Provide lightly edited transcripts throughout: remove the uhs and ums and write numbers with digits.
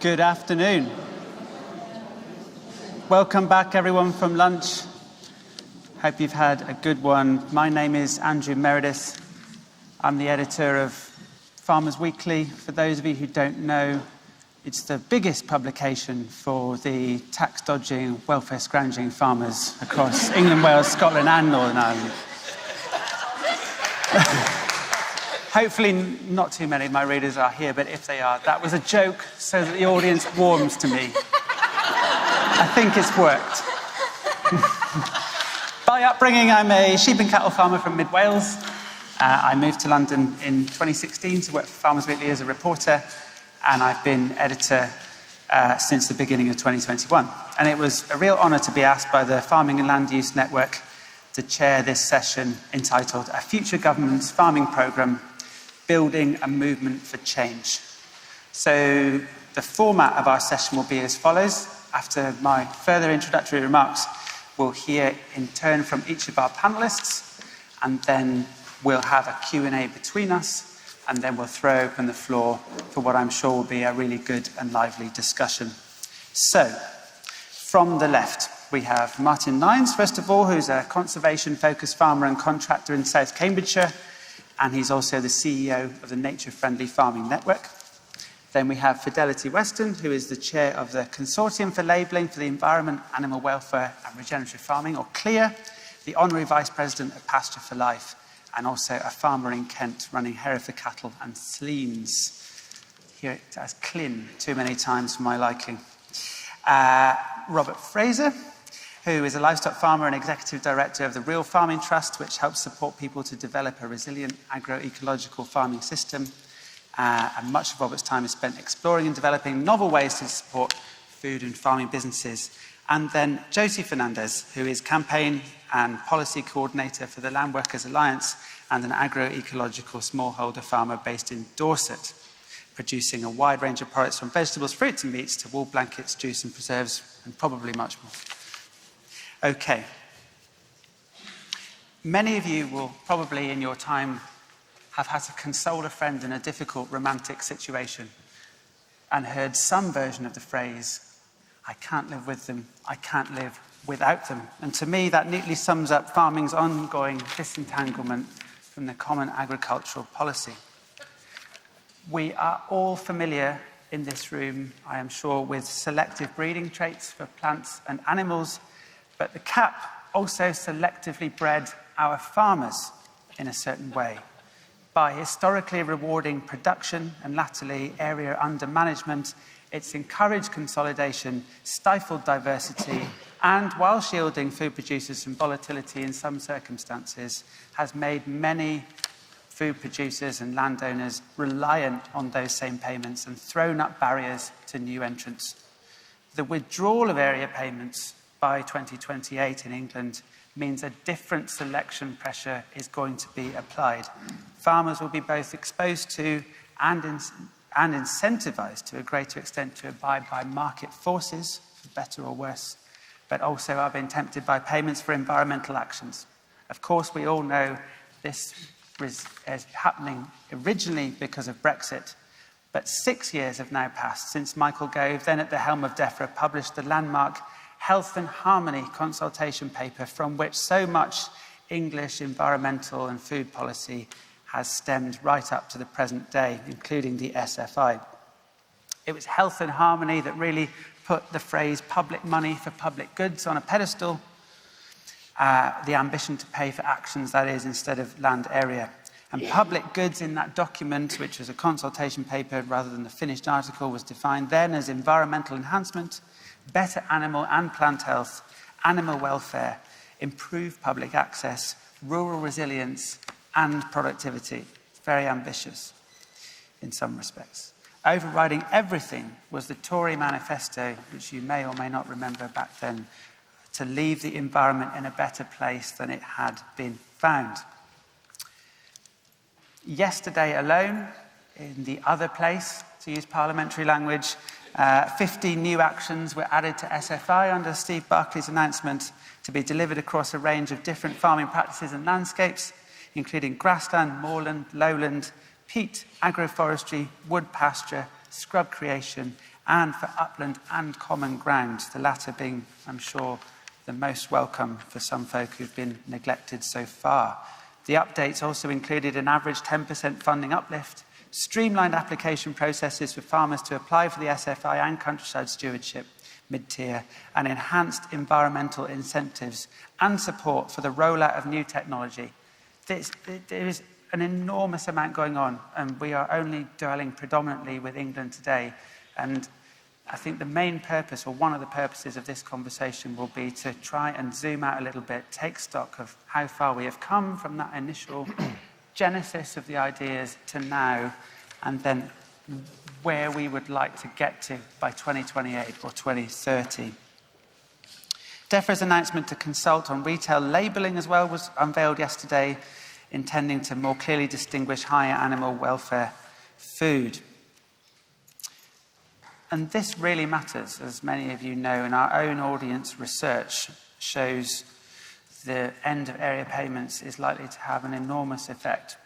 Good afternoon. Welcome back, everyone, from lunch. Hope you've had a good one. My name is Andrew Meredith. I'm the editor of Farmers Weekly. For those of you who don't know, it's the biggest publication for the tax-dodging, welfare-scrounging farmers across England, Wales, Scotland and Northern Ireland. Hopefully not too many of my readers are here, but if they are, that was a joke so that the audience warms to me. I think it's worked. By upbringing, I'm a sheep and cattle farmer from mid-Wales. I moved to London in 2016 to work for Farmers Weekly as a reporter, and I've been editor since the beginning of 2021. And it was a real honour to be asked by the Farming and Land Use Network to chair this session entitled A Future Government's Farming Programme, Building a Movement for Change. So the format of our session will be as follows. After my further introductory remarks, we'll hear in turn from each of our panellists, and then we'll have a Q&A between us, and then we'll throw open the floor for what I'm sure will be a really good and lively discussion. So, from the left, we have Martin Nines, first of all, who's a conservation-focused farmer and contractor in South Cambridgeshire, and he's also the CEO of the Nature-Friendly Farming Network. Then we have Fidelity Weston, who is the chair of the Consortium for Labelling for the Environment, Animal Welfare and Regenerative Farming, or CLEAR, the honorary vice president of Pasture for Life, and also a farmer in Kent running Hereford cattle and Sleans. Hear it as Clin too many times for my liking. Robert Fraser, who is a livestock farmer and executive director of the Real Farming Trust, which helps support people to develop a resilient agroecological farming system. And much of Robert's time is spent exploring and developing novel ways to support food and farming businesses. And then Josie Fernandez, who is campaign and policy coordinator for the Landworkers Alliance and an agroecological smallholder farmer based in Dorset, producing a wide range of products from vegetables, fruits and meats to wool blankets, juice and preserves, and probably much more. Okay. Many of you will probably in your time have had to console a friend in a difficult romantic situation and heard some version of the phrase, I can't live with them, I can't live without them. And to me, that neatly sums up farming's ongoing disentanglement from the common agricultural policy. We are all familiar in this room, I am sure, with selective breeding traits for plants and animals, but the CAP also selectively bred our farmers in a certain way by historically rewarding production and latterly area under management. It's encouraged consolidation, stifled diversity, and while shielding food producers from volatility in some circumstances, has made many food producers and landowners reliant on those same payments and thrown up barriers to new entrants. The withdrawal of area payments by 2028 in England means a different selection pressure is going to be applied. Farmers will be both exposed to and incentivized to a greater extent to abide by market forces, for better or worse, but also are being tempted by payments for environmental actions. Of course, we all know this is happening originally because of Brexit, but 6 years have now passed since Michael Gove, then at the helm of DEFRA, published the landmark Health and Harmony consultation paper from which so much English environmental and food policy has stemmed right up to the present day, including the SFI. It was Health and Harmony that really put the phrase public money for public goods on a pedestal, the ambition to pay for actions, that is, instead of land area. And public goods in that document, which was a consultation paper rather than the finished article, was defined then as environmental enhancement, better animal and plant health, animal welfare, improved public access, rural resilience, and productivity. Very ambitious in some respects. Overriding everything was the Tory Manifesto, which you may or may not remember back then, to leave the environment in a better place than it had been found. Yesterday alone, in the other place, to use parliamentary language, 50 new actions were added to SFI under Steve Barclay's announcement to be delivered across a range of different farming practices and landscapes, including grassland, moorland, lowland, peat, agroforestry, wood pasture, scrub creation, and for upland and common ground, the latter being, I'm sure, the most welcome for some folk who've been neglected so far. The updates also included an average 10% funding uplift, streamlined application processes for farmers to apply for the SFI and countryside stewardship mid-tier, and enhanced environmental incentives and support for the rollout of new technology. There is an enormous amount going on, and we are only dwelling predominantly with England today. And I think the main purpose, or one of the purposes of this conversation, will be to try and zoom out a little bit, take stock of how far we have come from that initial genesis of the ideas to now, and then where we would like to get to by 2028 or 2030. DEFRA's announcement to consult on retail labelling as well was unveiled yesterday, intending to more clearly distinguish higher animal welfare food. And this really matters, as many of you know, and our own audience research shows the end of area payments is likely to have an enormous effect.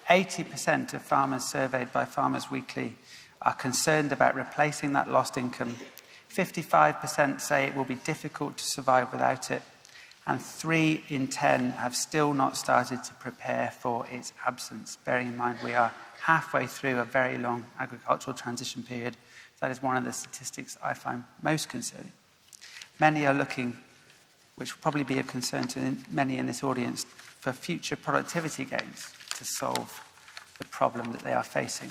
80% of farmers surveyed by Farmers Weekly are concerned about replacing that lost income. 55% say it will be difficult to survive without it, and 3 in 10 have still not started to prepare for its absence. Bearing in mind we are halfway through a very long agricultural transition period, that is one of the statistics I find most concerning. Many are looking, which will probably be of concern to many in this audience, for future productivity gains to solve the problem that they are facing.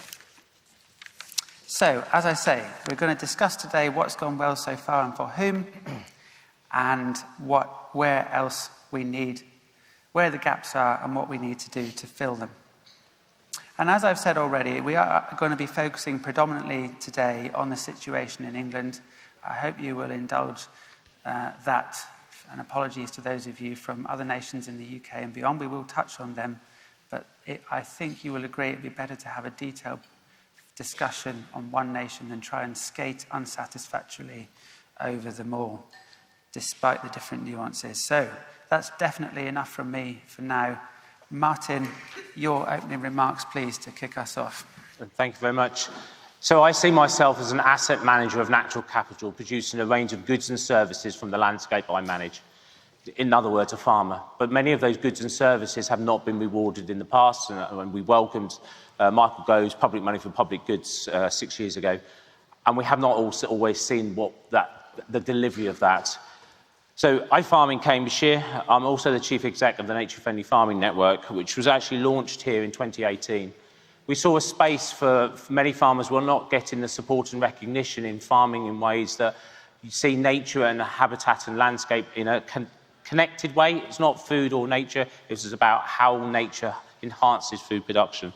So, as I say, we're going to discuss today what's gone well so far and for whom, and where else we need, where the gaps are and what we need to do to fill them. And as I've said already, we are going to be focusing predominantly today on the situation in England. I hope you will indulge that, and apologies to those of you from other nations in the UK and beyond. We will touch on them, but I think you will agree it would be better to have a detailed discussion on one nation than try and skate unsatisfactorily over them all, despite the different nuances. So that's definitely enough from me for now. Martin, your opening remarks, please, to kick us off. Thank you very much. So I see myself as an asset manager of natural capital, producing a range of goods and services from the landscape I manage. In other words, a farmer. But many of those goods and services have not been rewarded in the past, and we welcomed Michael Gove's public money for public goods 6 years ago, and we have not always seen the delivery of that. So I farm in Cambridgeshire. I'm also the chief exec of the Naturefy Farming Network, which was actually launched here in 2018. We saw a space for many farmers who are not getting the support and recognition in farming in ways that you see nature and habitat and landscape in a connected way. It's not food or nature. This is about how nature enhances food production.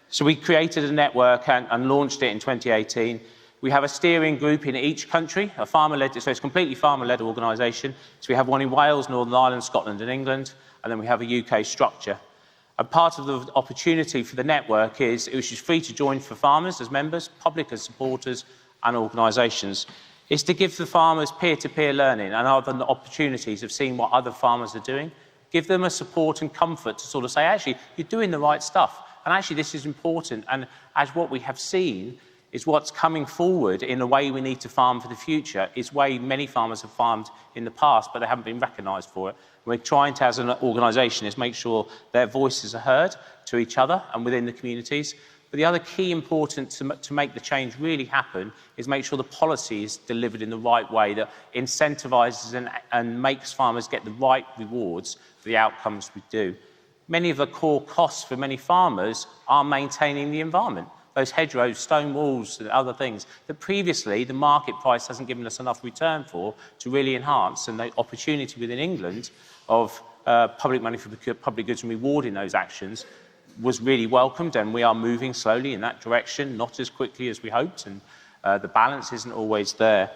So we created a network and launched it in 2018. We have a steering group in each country, a farmer-led, so it's a completely farmer-led organisation. So we have one in Wales, Northern Ireland, Scotland and England, and then we have a UK structure. And part of the opportunity for the network is, which is free to join for farmers as members, public as supporters and organisations, is to give the farmers peer-to-peer learning and other opportunities of seeing what other farmers are doing. Give them a support and comfort to sort of say, actually, you're doing the right stuff. And actually, this is important. And as what we have seen is what's coming forward in the way we need to farm for the future is way many farmers have farmed in the past, but they haven't been recognised for it. We're trying to, as an organisation, is make sure their voices are heard to each other and within the communities. But the other key important to make the change really happen is make sure the policy is delivered in the right way that incentivises and makes farmers get the right rewards for the outcomes we do. Many of the core costs for many farmers are maintaining the environment. Those hedgerows, stone walls and other things that previously the market price hasn't given us enough return for to really enhance, and the opportunity within England of public money for public goods and rewarding those actions was really welcomed, and we are moving slowly in that direction, not as quickly as we hoped, and the balance isn't always there.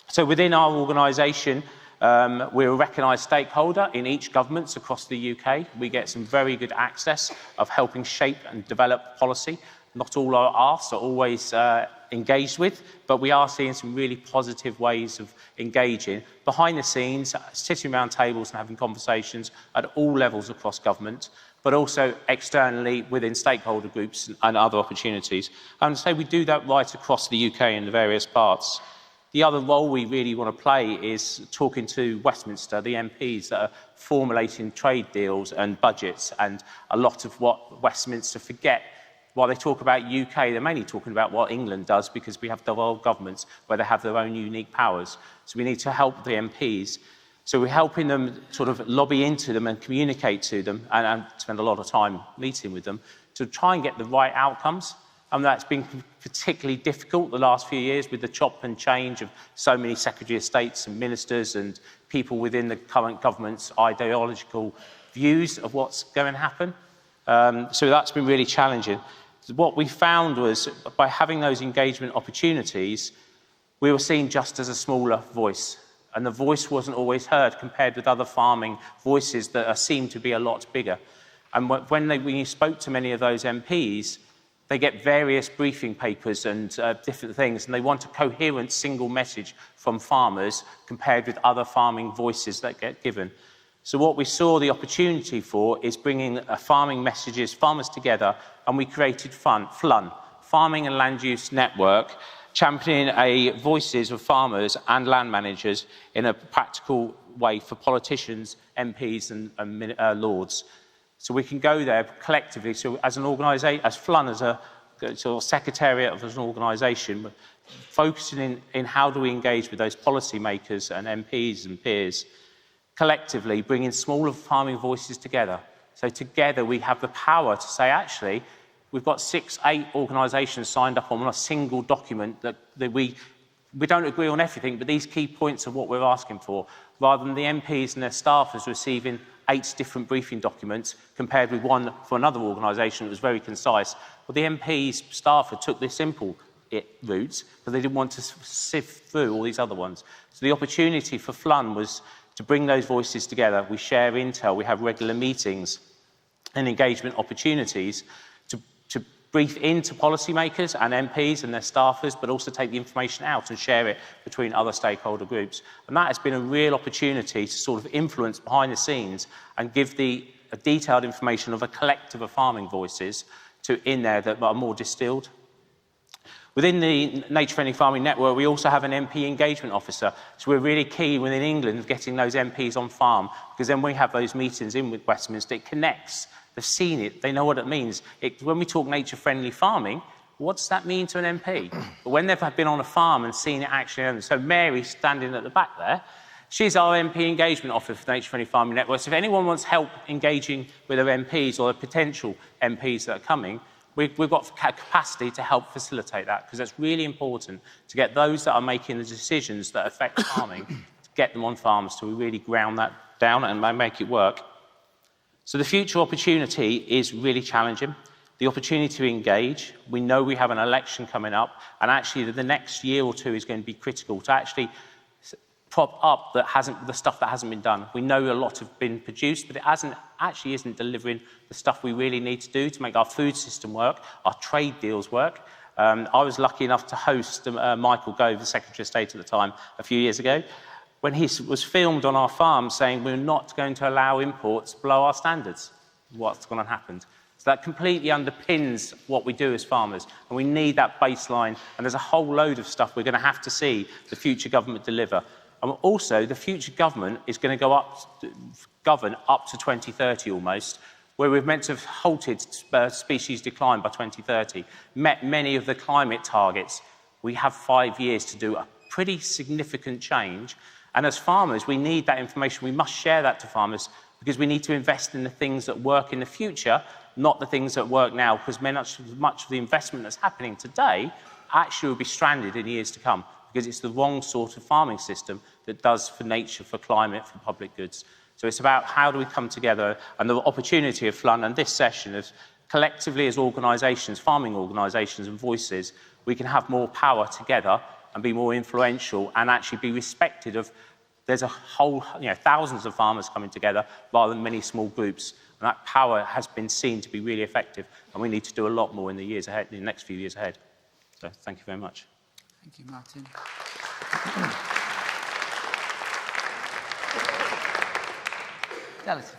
So within our organisation, we're a recognised stakeholder in each governments across the UK. We get some very good access of helping shape and develop policy. Not all our asks are always engaged with, but we are seeing some really positive ways of engaging behind the scenes, sitting around tables and having conversations at all levels across government, but also externally within stakeholder groups and other opportunities. And so we do that right across the UK in the various parts. The other role we really want to play is talking to Westminster, the MPs that are formulating trade deals and budgets, and a lot of what Westminster forget. While they talk about UK, they're mainly talking about what England does, because we have devolved governments where they have their own unique powers. So we need to help the MPs. So we're helping them sort of lobby into them and communicate to them, and spend a lot of time meeting with them to try and get the right outcomes. And that's been particularly difficult the last few years with the chop and change of so many Secretary of States and ministers and people within the current government's ideological views of what's going to happen. So that's been really challenging. What we found was, by having those engagement opportunities, we were seen just as a smaller voice. And the voice wasn't always heard compared with other farming voices that seem to be a lot bigger. And when you spoke to many of those MPs, they get various briefing papers and different things, and they want a coherent single message from farmers compared with other farming voices that get given. So what we saw the opportunity for is bringing farming messages, farmers together, and we created FLUN, Farming and Land Use Network, championing voices of farmers and land managers in a practical way for politicians, MPs and Lords. So we can go there collectively. So as an organisation, as FLUN, as a sort of secretariat of an organisation, focusing in how do we engage with those policymakers and MPs and peers, collectively bringing smaller farming voices together. So together we have the power to say, actually, we've got 6-8 organisations signed up on a single document that we don't agree on everything, but these key points are what we're asking for, rather than the MPs and their staffers receiving 8 different briefing documents compared with one for another organisation that was very concise. Well, the MPs, staffer took the simple route, but they didn't want to sift through all these other ones. So the opportunity for FLUN was to bring those voices together. We share intel, we have regular meetings and engagement opportunities to brief into policymakers and MPs and their staffers, but also take the information out and share it between other stakeholder groups. And that has been a real opportunity to sort of influence behind the scenes and give the detailed information of a collective of farming voices in there that are more distilled. Within the Nature-Friendly Farming Network, we also have an MP engagement officer. So we're really keen within England getting those MPs on farm, because then we have those meetings in with Westminster. It connects. They've seen it. They know what it means. When we talk nature-friendly farming, what does that mean to an MP? But when they've been on a farm and seen it actually, so Mary standing at the back there, she's our MP engagement officer for the Nature-Friendly Farming Network. So if anyone wants help engaging with their MPs or the potential MPs that are coming, we've got capacity to help facilitate that, because it's really important to get those that are making the decisions that affect farming, to get them on farms, so we really ground that down and make it work. So the future opportunity is really challenging. The opportunity to engage, we know we have an election coming up, and actually the next year or two is going to be critical to actually prop up the stuff that hasn't been done. We know a lot have been produced, but it actually isn't delivering the stuff we really need to do to make our food system work, our trade deals work. I was lucky enough to host Michael Gove, the Secretary of State at the time, a few years ago, when he was filmed on our farm saying we're not going to allow imports below our standards. What's going to happen? So that completely underpins what we do as farmers, and we need that baseline, and there's a whole load of stuff we're going to have to see the future government deliver. And also, the future government is going to govern up to 2030 almost, where we're meant to have halted species decline by 2030, met many of the climate targets. We have 5 years to do a pretty significant change. And as farmers, we need that information. We must share that to farmers, because we need to invest in the things that work in the future, not the things that work now, because much of the investment that's happening today actually will be stranded in years to come, because it's the wrong sort of farming system that does for nature, for climate, for public goods. So it's about how do we come together, and the opportunity of FLUN and this session is collectively as organisations, farming organisations and voices, we can have more power together and be more influential and actually be respected of, there's a whole, thousands of farmers coming together rather than many small groups. And that power has been seen to be really effective, and we need to do a lot more in the years ahead, in the next few years ahead. So thank you very much. Thank you, Martin. Dallas.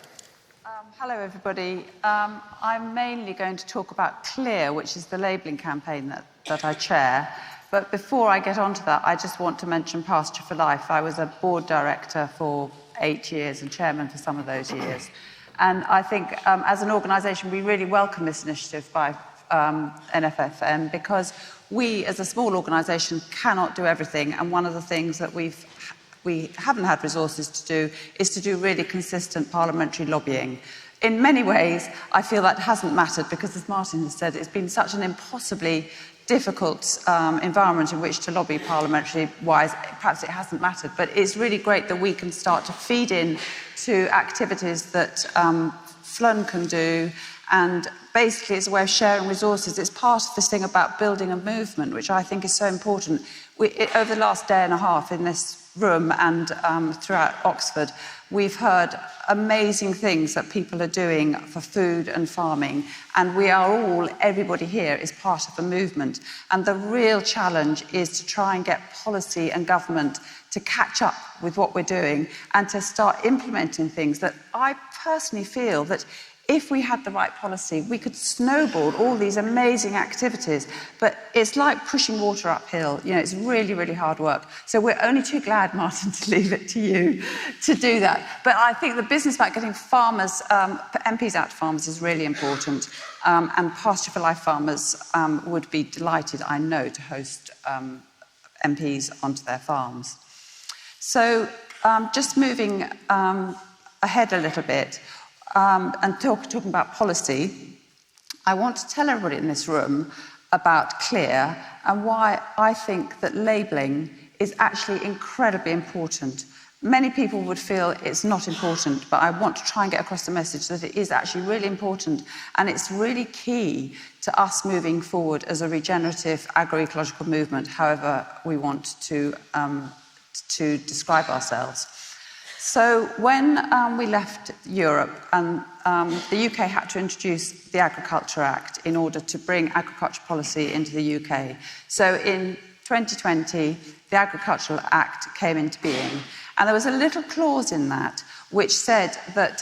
Hello, everybody. I'm mainly going to talk about CLEAR, which is the labelling campaign that I chair. But before I get onto that, I just want to mention Pasture for Life. I was a board director for 8 years and chairman for some of those years. And I think as an organisation, we really welcome this initiative by NFFN because we, as a small organisation, cannot do everything. And one of the things that we haven't had resources to do is to do really consistent parliamentary lobbying. In many ways, I feel that hasn't mattered because, as Martin has said, it's been such an impossibly difficult environment in which to lobby parliamentary-wise. Perhaps it hasn't mattered, but it's really great that we can start to feed in to activities that FLUN can do, and basically it's a way of sharing resources. It's part of this thing about building a movement, which I think is so important. Over the last day and a half in this room and throughout Oxford, we've heard amazing things that people are doing for food and farming, and we are all, everybody here is part of a movement. And the real challenge is to try and get policy and government to catch up with what we're doing and to start implementing things that I personally feel that if we had the right policy, we could snowball all these amazing activities, but it's like pushing water uphill. You know, it's really, really hard work. So we're only too glad, Martin, to leave it to you to do that. But I think the business about getting farmers, MPs out to farmers is really important. And Pasture for Life farmers would be delighted, I know, to host MPs onto their farms. So just moving ahead a little bit, and talking about policy, I want to tell everybody in this room about CLEAR and why I think that labelling is actually incredibly important. Many people would feel it's not important, but I want to try and get across the message that it is actually really important, and it's really key to us moving forward as a regenerative agroecological movement, however we want to describe ourselves. So when we left Europe, and the UK had to introduce the Agriculture Act in order to bring agriculture policy into the UK. So in 2020, the Agricultural Act came into being, and there was a little clause in that which said that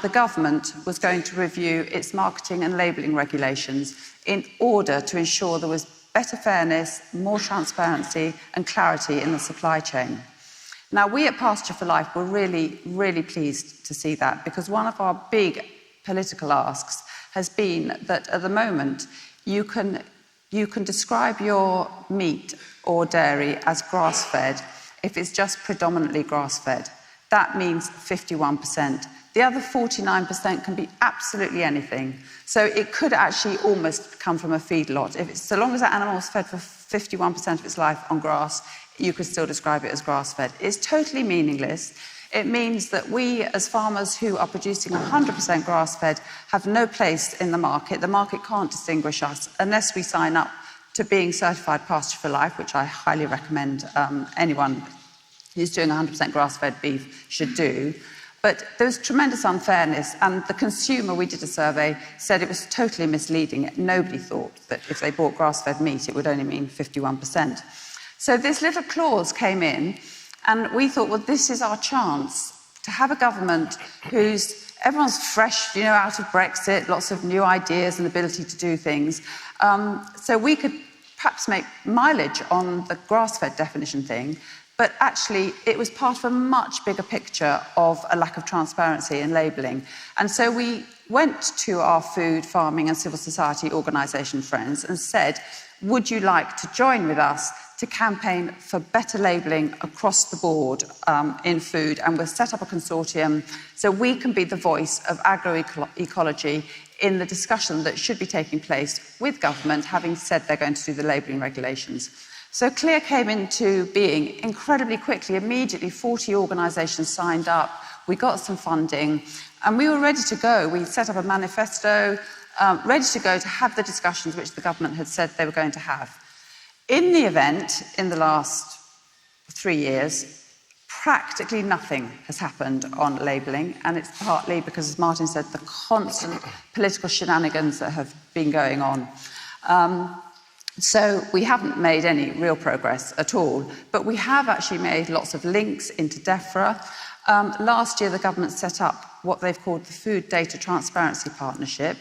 the government was going to review its marketing and labelling regulations in order to ensure there was better fairness, more transparency and clarity in the supply chain. Now, we at Pasture for Life were really, really pleased to see that, because one of our big political asks has been that at the moment you can describe your meat or dairy as grass-fed if it's just predominantly grass-fed. That means 51%. The other 49% can be absolutely anything. So it could actually almost come from a feedlot. So long as that animal is fed for 51% of its life on grass, you could still describe it as grass-fed. It's totally meaningless. It means that we, as farmers who are producing 100% grass-fed, have no place in the market. The market can't distinguish us unless we sign up to being certified Pasture for Life, which I highly recommend anyone who's doing 100% grass-fed beef should do. But there was tremendous unfairness, and the consumer, we did a survey, said it was totally misleading. Nobody thought that if they bought grass-fed meat, it would only mean 51%. So this little clause came in, and we thought, well, this is our chance to have a government everyone's fresh, you know, out of Brexit, lots of new ideas and ability to do things. So we could perhaps make mileage on the grass-fed definition thing, but actually it was part of a much bigger picture of a lack of transparency in labelling. And so we went to our food, farming and civil society organisation friends and said, would you like to join with us to campaign for better labelling across the board in food? And we'll set up a consortium so we can be the voice of agroecology in the discussion that should be taking place with government, having said they're going to do the labelling regulations. So CLEAR came into being incredibly quickly. Immediately 40 organisations signed up, we got some funding, and we were ready to go. We set up a manifesto, ready to go to have the discussions which the government had said they were going to have. In the event, in the last 3 years, practically nothing has happened on labelling, and it's partly because, as Martin said, the constant political shenanigans that have been going on. So we haven't made any real progress at all, but we have actually made lots of links into DEFRA. Last year, the government set up what they've called the Food Data Transparency Partnership,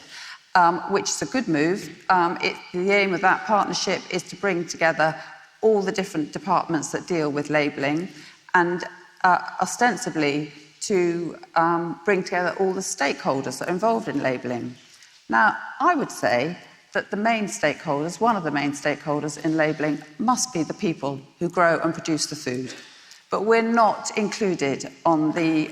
which is a good move. The aim of that partnership is to bring together all the different departments that deal with labelling and ostensibly to bring together all the stakeholders that are involved in labelling. Now, I would say that the main stakeholders, one of the main stakeholders in labelling, must be the people who grow and produce the food. But we're not included on the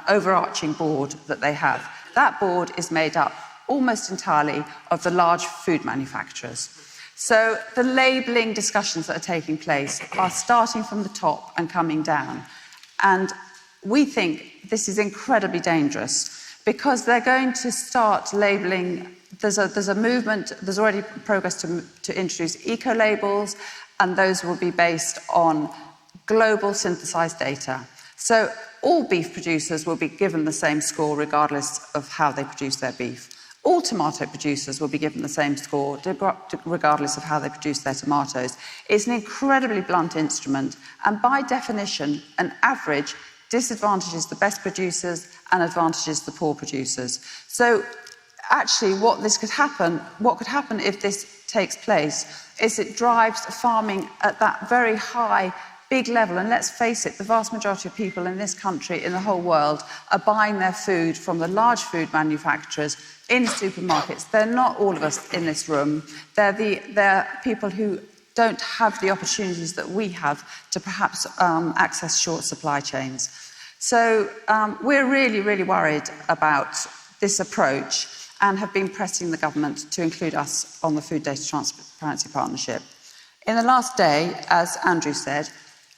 overarching board that they have. That board is made up almost entirely of the large food manufacturers. So the labelling discussions that are taking place are starting from the top and coming down. And we think this is incredibly dangerous because they're going to start labelling. There's a movement, there's already progress to introduce eco-labels, and those will be based on global synthesized data. So all beef producers will be given the same score regardless of how they produce their beef. All tomato producers will be given the same score regardless of how they produce their tomatoes. It's an incredibly blunt instrument, and by definition, an average disadvantages the best producers and advantages the poor producers. So actually what could happen if this takes place is it drives farming at that very high, big level. And let's face it, the vast majority of people in this country, in the whole world, are buying their food from the large food manufacturers in supermarkets. They're not all of us in this room. They're people who don't have the opportunities that we have to perhaps access short supply chains. So we're really, really worried about this approach and have been pressing the government to include us on the Food Data Transparency Partnership. In the last day, as Andrew said,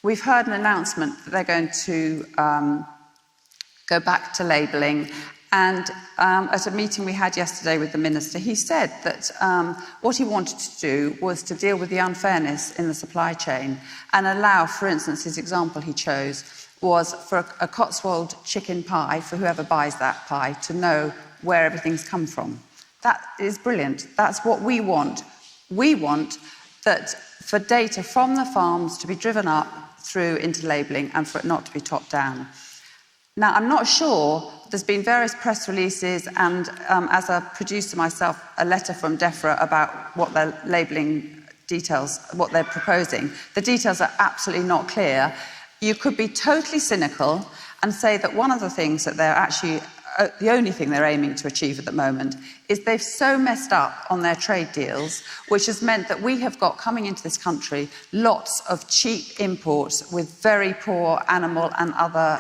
we've heard an announcement that they're going to go back to labelling. And at a meeting we had yesterday with the Minister, he said that what he wanted to do was to deal with the unfairness in the supply chain and allow, for instance, his example he chose was for a Cotswold chicken pie, for whoever buys that pie, to know where everything's come from. That is brilliant. That's what we want. We want that for data from the farms to be driven up through into labelling and for it not to be top down. Now, I'm not sure, there's been various press releases and as a producer myself, a letter from DEFRA about what their labelling details, what they're proposing. The details are absolutely not clear. You could be totally cynical and say that one of the things that they're actually, the only thing they're aiming to achieve at the moment is they've so messed up on their trade deals, which has meant that we have got coming into this country lots of cheap imports with very poor animal and other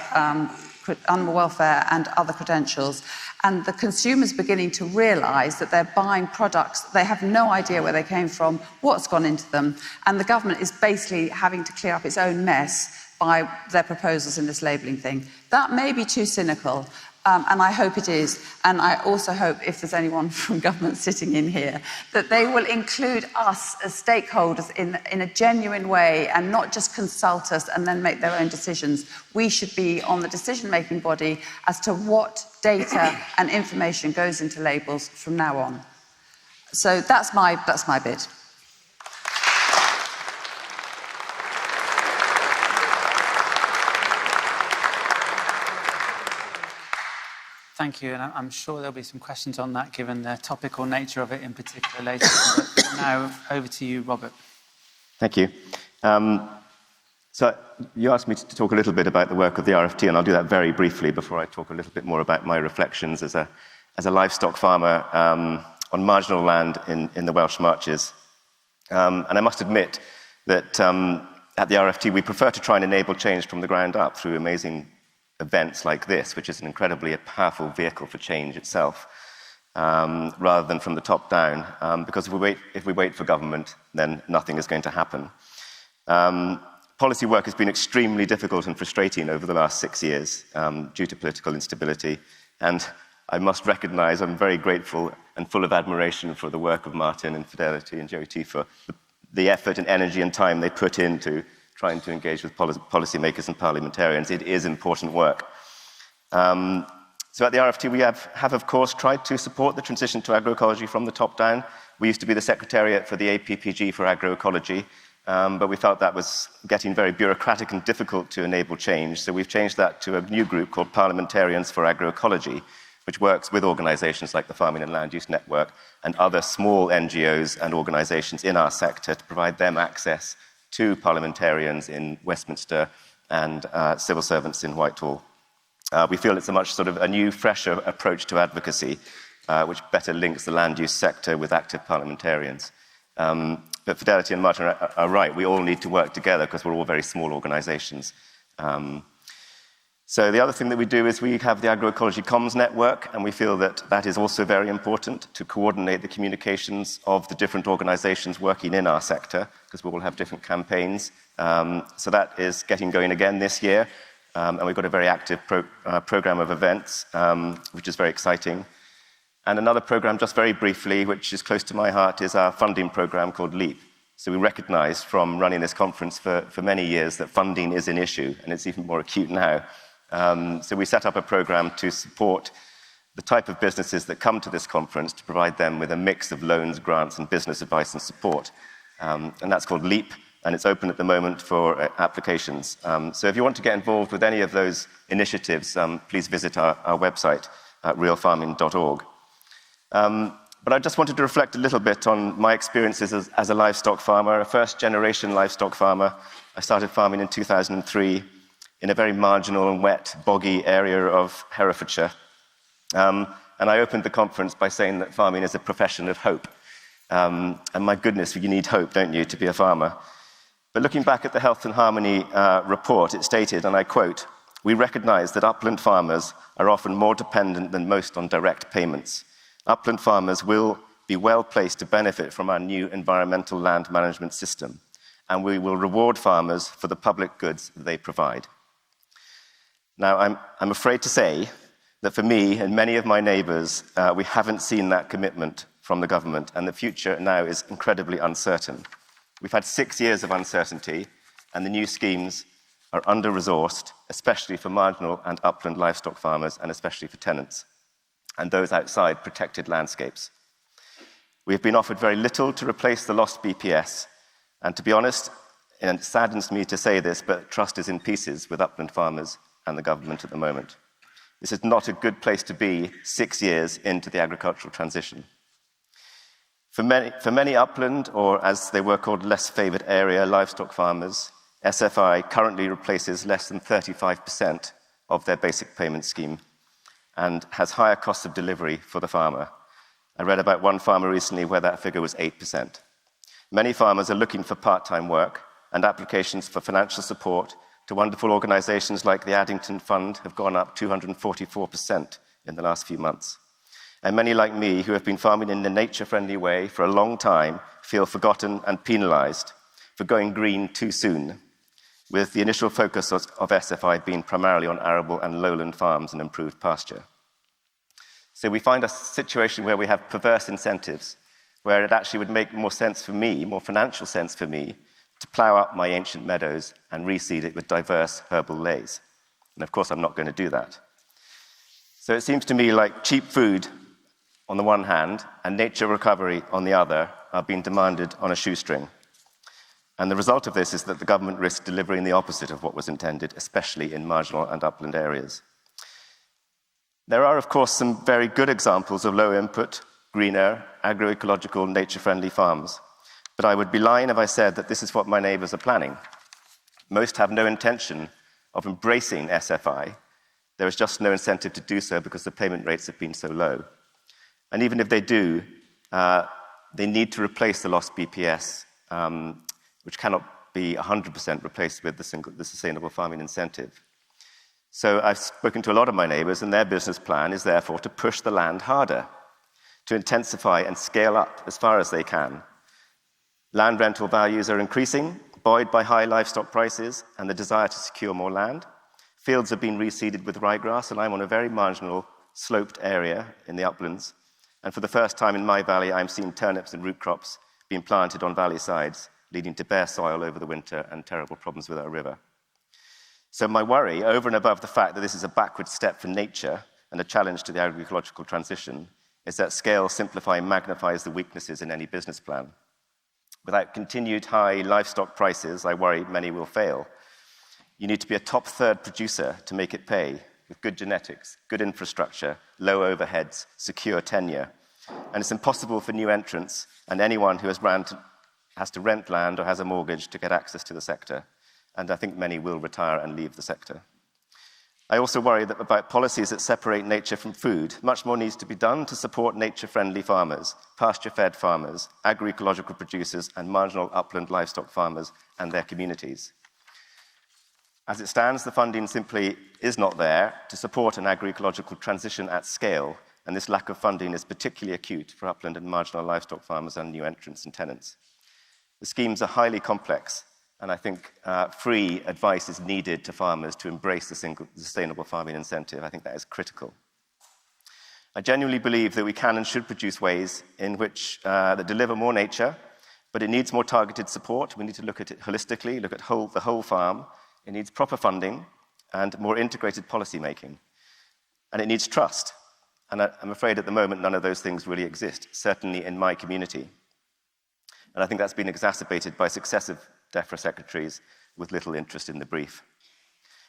animal welfare and other credentials. And the consumer's beginning to realise that they're buying products, they have no idea where they came from, what's gone into them, and the government is basically having to clear up its own mess by their proposals in this labelling thing. That may be too cynical, and I hope it is. And I also hope, if there's anyone from government sitting in here, that they will include us as stakeholders in a genuine way and not just consult us and then make their own decisions. We should be on the decision-making body as to what data and information goes into labels from now on. So that's my bit. Thank you, and I'm sure there'll be some questions on that, given the topical nature of it in particular later. But now, over to you, Robert. Thank you. So you asked me to talk a little bit about the work of the RFT, and I'll do that very briefly before I talk a little bit more about my reflections as a livestock farmer on marginal land in the Welsh Marches. And I must admit that at the RFT, we prefer to try and enable change from the ground up through amazing events like this, which is an incredibly powerful vehicle for change itself, rather than from the top down, because if we wait for government, then nothing is going to happen. Policy work has been extremely difficult and frustrating over the last 6 years due to political instability, and I must recognise I'm very grateful and full of admiration for the work of Martin and Fidelity and Jyoti for the effort and energy and time they put into trying to engage with policymakers and parliamentarians. It is important work. So at the RFT, we have of course, tried to support the transition to agroecology from the top down. We used to be the secretariat for the APPG for agroecology, but we felt that was getting very bureaucratic and difficult to enable change. So we've changed that to a new group called Parliamentarians for Agroecology, which works with organizations like the Farming and Land Use Network and other small NGOs and organizations in our sector to provide them access to parliamentarians in Westminster and civil servants in Whitehall. We feel it's a much sort of a new, fresher approach to advocacy, which better links the land use sector with active parliamentarians. But Fidelity and Martin are right. We all need to work together because we're all very small organizations. So the other thing that we do is we have the Agroecology Comms Network, and we feel that that is also very important to coordinate the communications of the different organizations working in our sector, because we all have different campaigns. So that is getting going again this year, and we've got a very active program of events, which is very exciting. And another program, just very briefly, which is close to my heart, is our funding program called LEAP. So we recognized from running this conference for many years that funding is an issue, and it's even more acute now. So we set up a program to support the type of businesses that come to this conference, to provide them with a mix of loans, grants, and business advice and support. And that's called LEAP, and it's open at the moment for applications. So if you want to get involved with any of those initiatives, please visit our website at realfarming.org. But I just wanted to reflect a little bit on my experiences as a livestock farmer, a first-generation livestock farmer. I started farming in 2003 in a very marginal and wet, boggy area of Herefordshire. And I opened the conference by saying that farming is a profession of hope. And my goodness, you need hope, don't you, to be a farmer? But looking back at the Health and Harmony report, it stated, and I quote, "We recognise that upland farmers are often more dependent than most on direct payments. Upland farmers will be well placed to benefit from our new environmental land management system, and we will reward farmers for the public goods that they provide." Now, I'm afraid to say that for me and many of my neighbours, we haven't seen that commitment from the government, and the future now is incredibly uncertain. We've had 6 years of uncertainty, and the new schemes are under-resourced, especially for marginal and upland livestock farmers, and especially for tenants, and those outside protected landscapes. We have been offered very little to replace the lost BPS, and to be honest, and it saddens me to say this, but trust is in pieces with upland farmers and the government at the moment. This is not a good place to be 6 years into the agricultural transition. For many upland, or as they were called, less favoured area livestock farmers, SFI currently replaces less than 35% of their basic payment scheme and has higher costs of delivery for the farmer. I read about one farmer recently where that figure was 8%. Many farmers are looking for part-time work, and applications for financial support to wonderful organisations like the Addington Fund have gone up 244% in the last few months. And many like me, who have been farming in a nature-friendly way for a long time, feel forgotten and penalised for going green too soon, with the initial focus of SFI being primarily on arable and lowland farms and improved pasture. So we find a situation where we have perverse incentives, where it actually would make more sense for me, more financial sense for me, to plough up my ancient meadows and reseed it with diverse herbal lays. And of course, I'm not going to do that. So it seems to me like cheap food on the one hand and nature recovery on the other are being demanded on a shoestring. And the result of this is that the government risks delivering the opposite of what was intended, especially in marginal and upland areas. There are, of course, some very good examples of low-input, greener, agroecological, nature-friendly farms. But I would be lying if I said that this is what my neighbours are planning. Most have no intention of embracing SFI. There is just no incentive to do so because the payment rates have been so low. And even if they do, they need to replace the lost BPS, which cannot be 100% replaced with the sustainable farming incentive. So I've spoken to a lot of my neighbours, and their business plan is therefore to push the land harder, to intensify and scale up as far as they can. Land rental values are increasing, buoyed by high livestock prices and the desire to secure more land. Fields have been reseeded with ryegrass, and I'm on a very marginal, sloped area in the uplands. And for the first time in my valley, I'm seeing turnips and root crops being planted on valley sides, leading to bare soil over the winter and terrible problems with our river. So my worry, over and above the fact that this is a backward step for nature and a challenge to the agroecological transition, is that scale, simplify, and magnifies the weaknesses in any business plan. Without continued high livestock prices, I worry many will fail. You need to be a top third producer to make it pay, with good genetics, good infrastructure, low overheads, secure tenure. And it's impossible for new entrants and anyone who has to rent land or has a mortgage to get access to the sector. And I think many will retire and leave the sector. I also worry about policies that separate nature from food. Much more needs to be done to support nature-friendly farmers, pasture-fed farmers, agroecological producers, and marginal upland livestock farmers and their communities. As it stands, the funding simply is not there to support an agroecological transition at scale, and this lack of funding is particularly acute for upland and marginal livestock farmers and new entrants and tenants. The schemes are highly complex, and I think free advice is needed to farmers to embrace the sustainable farming incentive. I think that is critical. I genuinely believe that we can and should produce ways in which that deliver more nature, but it needs more targeted support. We need to look at it holistically, look at the whole farm. It needs proper funding and more integrated policy making. And it needs trust. And I'm afraid at the moment none of those things really exist, certainly in my community. And I think that's been exacerbated by successive DEFRA secretaries with little interest in the brief.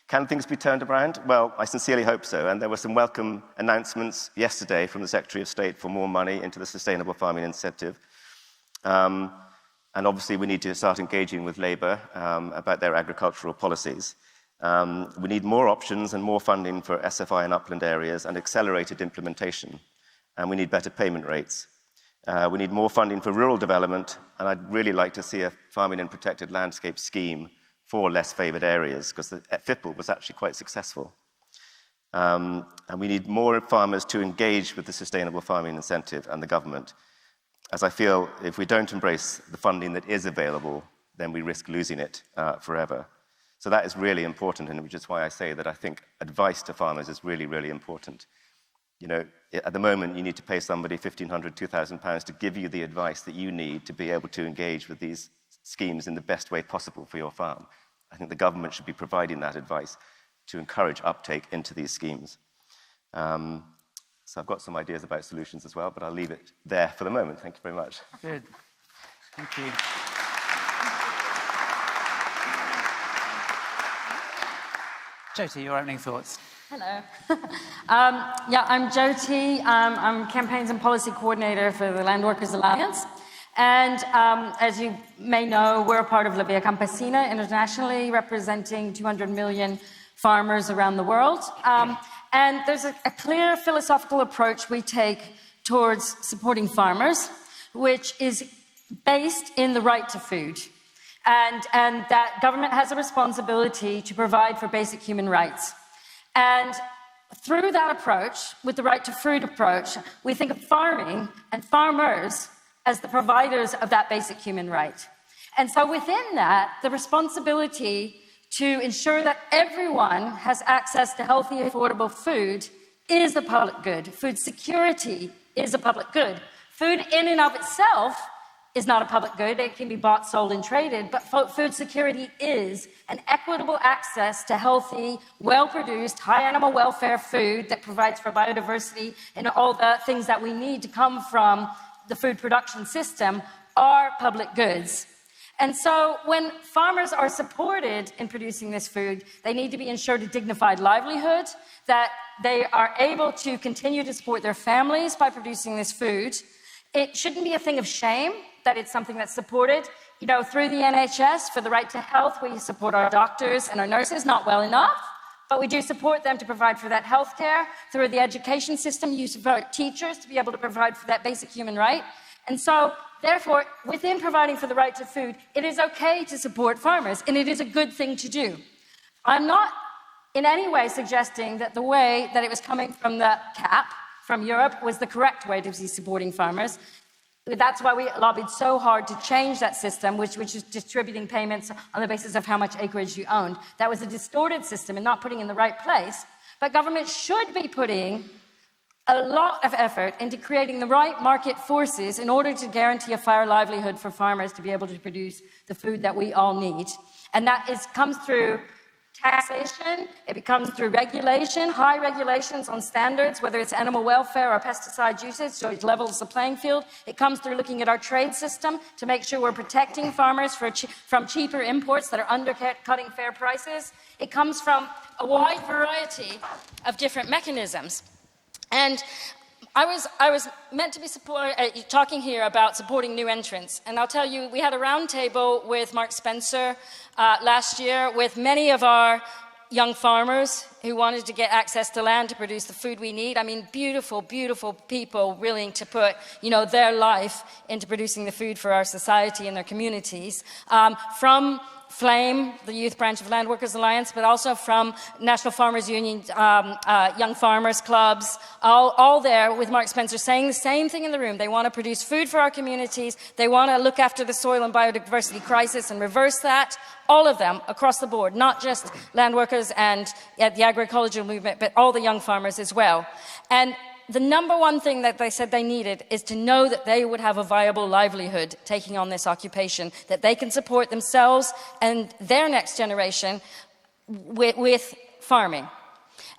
Can things be turned around? Well, I sincerely hope so. And there were some welcome announcements yesterday from the Secretary of State for more money into the Sustainable Farming Incentive. And obviously we need to start engaging with Labour about their agricultural policies. We need more options and more funding for SFI in upland areas and accelerated implementation. And we need better payment rates. We need more funding for rural development, and I'd really like to see a farming and protected landscape scheme for less favoured areas, because the FIPL was actually quite successful. And we need more farmers to engage with the sustainable farming incentive and the government, as I feel if we don't embrace the funding that is available, then we risk losing it forever. So that is really important, and which is why I say that I think advice to farmers is really, really important. You know, at the moment, you need to pay somebody £1,500, £2,000 to give you the advice that you need to be able to engage with these schemes in the best way possible for your farm. I think the government should be providing that advice to encourage uptake into these schemes. So I've got some ideas about solutions as well, but I'll leave it there for the moment. Thank you very much. Good. Thank you. Jyoti, your opening thoughts. Hello. I'm Jyoti. I'm Campaigns and Policy Coordinator for the Landworkers Alliance. And as you may know, we're a part of La Via Campesina internationally, representing 200 million farmers around the world. And there's a clear philosophical approach we take towards supporting farmers, which is based in the right to food. And that government has a responsibility to provide for basic human rights. And through that approach, with the right to food approach, we think of farming and farmers as the providers of that basic human right. And so within that, the responsibility to ensure that everyone has access to healthy, affordable food is a public good. Food security is a public good. Food in and of itself is not a public good. It can be bought, sold, and traded, but food security is an equitable access to healthy, well-produced, high animal welfare food that provides for biodiversity and all the things that we need to come from the food production system are public goods. And so when farmers are supported in producing this food, they need to be ensured a dignified livelihood, that they are able to continue to support their families by producing this food. It shouldn't be a thing of shame that it's something that's supported. You know, through the NHS, for the right to health, we support our doctors and our nurses, not well enough, but we do support them to provide for that health care. Through the education system, you support teachers to be able to provide for that basic human right. And so, therefore, within providing for the right to food, it is okay to support farmers, and it is a good thing to do. I'm not in any way suggesting that the way that it was coming from the CAP from Europe was the correct way to be supporting farmers. That's why we lobbied so hard to change that system, which is distributing payments on the basis of how much acreage you owned. That was a distorted system and not putting in the right place. But government should be putting a lot of effort into creating the right market forces in order to guarantee a fair livelihood for farmers to be able to produce the food that we all need. And that comes through taxation, it comes through regulation, high regulations on standards, whether it's animal welfare or pesticide usage, so it levels the playing field. It comes through looking at our trade system to make sure we're protecting farmers from cheaper imports that are undercutting fair prices. It comes from a wide variety of different mechanisms. And I was meant to be talking here about supporting new entrants, and I'll tell you, we had a roundtable with Mark Spencer last year with many of our young farmers who wanted to get access to land to produce the food we need. I mean, beautiful, beautiful people willing to put, their life into producing the food for our society and their communities. From FLAME, the youth branch of Landworkers Alliance, but also from National Farmers Union, Young Farmers Clubs, all there with Mark Spencer saying the same thing in the room. They want to produce food for our communities. They want to look after the soil and biodiversity crisis and reverse that. All of them across the board, not just landworkers and the agroecological movement, but all the young farmers as well. And the number one thing that they said they needed is to know that they would have a viable livelihood taking on this occupation, that they can support themselves and their next generation with farming.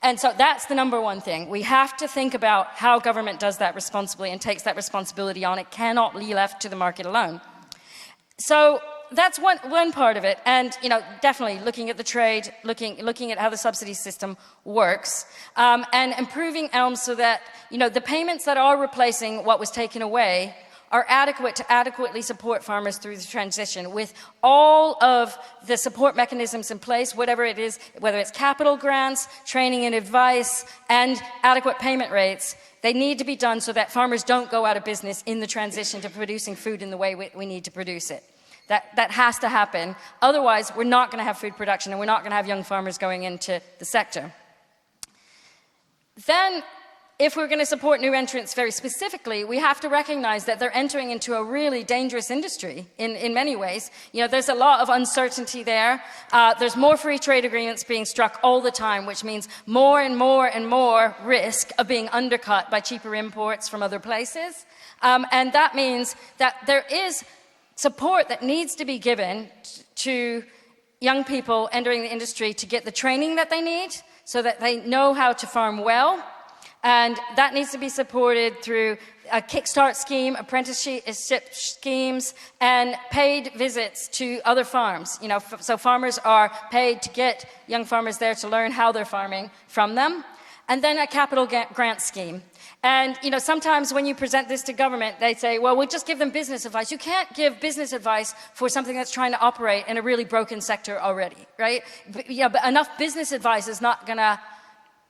And so that's the number one thing. We have to think about how government does that responsibly and takes that responsibility on. It cannot be left to the market alone. So that's one part of it, and definitely looking at the trade, looking at how the subsidy system works, and improving ELM so that the payments that are replacing what was taken away are adequate to adequately support farmers through the transition, with all of the support mechanisms in place, whatever it is, whether it's capital grants, training and advice, and adequate payment rates. They need to be done so that farmers don't go out of business in the transition to producing food in the way we need to produce it. That has to happen. Otherwise, we're not going to have food production and we're not going to have young farmers going into the sector. Then, if we're going to support new entrants very specifically, we have to recognize that they're entering into a really dangerous industry in many ways. There's a lot of uncertainty there. There's more free trade agreements being struck all the time, which means more and more and more risk of being undercut by cheaper imports from other places. And that means that there is support that needs to be given to young people entering the industry to get the training that they need so that they know how to farm well. And that needs to be supported through a kickstart scheme, apprenticeship schemes, and paid visits to other farms. So farmers are paid to get young farmers there to learn how they're farming from them. And then a capital grant scheme. And, sometimes when you present this to government, they say, well, we'll just give them business advice. You can't give business advice for something that's trying to operate in a really broken sector already, right? But enough business advice is not going to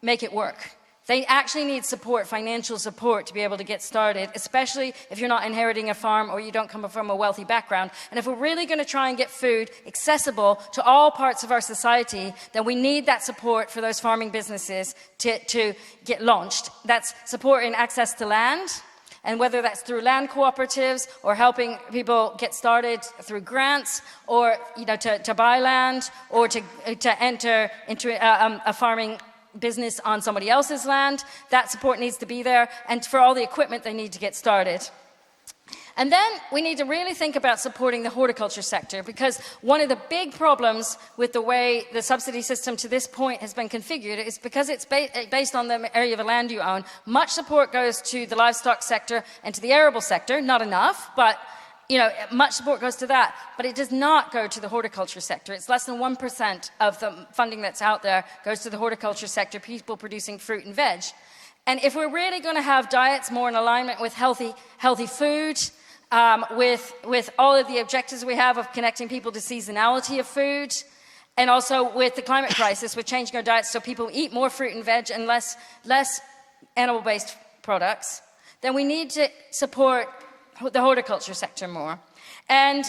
make it work. They actually need support, financial support, to be able to get started, especially if you're not inheriting a farm or you don't come from a wealthy background. And if we're really going to try and get food accessible to all parts of our society, then we need that support for those farming businesses to get launched. That's support in access to land, and whether that's through land cooperatives or helping people get started through grants, or to buy land, or to enter into a farming business on somebody else's land. That support needs to be there, and for all the equipment they need to get started. And then we need to really think about supporting the horticulture sector, because one of the big problems with the way the subsidy system to this point has been configured is because it's based on the area of land you own. Much support goes to the livestock sector and to the arable sector, not enough, but much support goes to that, but it does not go to the horticulture sector. It's less than 1% of the funding that's out there goes to the horticulture sector, people producing fruit and veg. And if we're really going to have diets more in alignment with healthy food, with all of the objectives we have of connecting people to seasonality of food, and also with the climate crisis, with changing our diets so people eat more fruit and veg and less animal-based products, then we need to support the horticulture sector more. And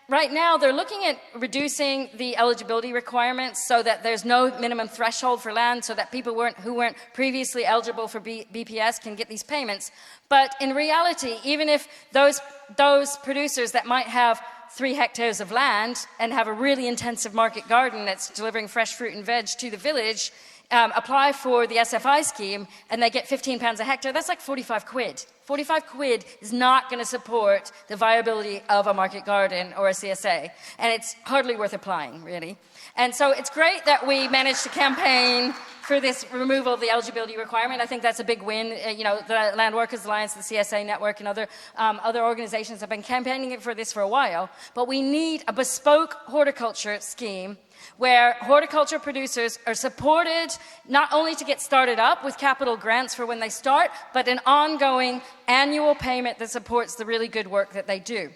right now they're looking at reducing the eligibility requirements so that there's no minimum threshold for land, so that people who weren't previously eligible for BPS can get these payments. But in reality, even if those producers that might have 3 hectares of land and have a really intensive market garden that's delivering fresh fruit and veg to the village, apply for the SFI scheme and they get £15 a hectare, that's like 45 quid. 45 quid is not going to support the viability of a market garden or a CSA, and it's hardly worth applying, really. And so it's great that we managed to campaign for this removal of the eligibility requirement. I think that's a big win. The Landworkers Alliance, the CSA Network, and other organizations have been campaigning for this for a while. But we need a bespoke horticulture scheme where horticulture producers are supported not only to get started up with capital grants for when they start, but an ongoing annual payment that supports the really good work that they do.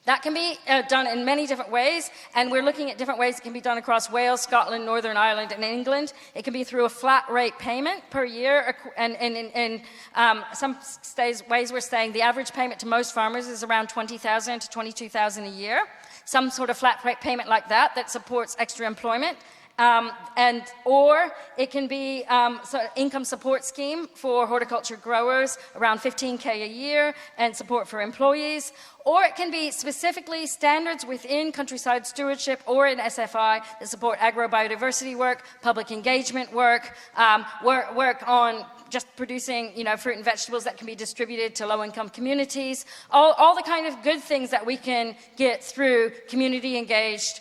That can be done in many different ways, and we're looking at different ways it can be done across Wales, Scotland, Northern Ireland, and England. It can be through a flat rate payment per year, and in some ways we're saying the average payment to most farmers is around $20,000 to $22,000 a year. Some sort of flat rate payment like that supports extra employment. Or it can be an income support scheme for horticulture growers, around $15K a year, and support for employees. Or it can be specifically standards within countryside stewardship or in SFI that support agrobiodiversity work, public engagement work, work on just producing, fruit and vegetables that can be distributed to low-income communities, all the kind of good things that we can get through community-engaged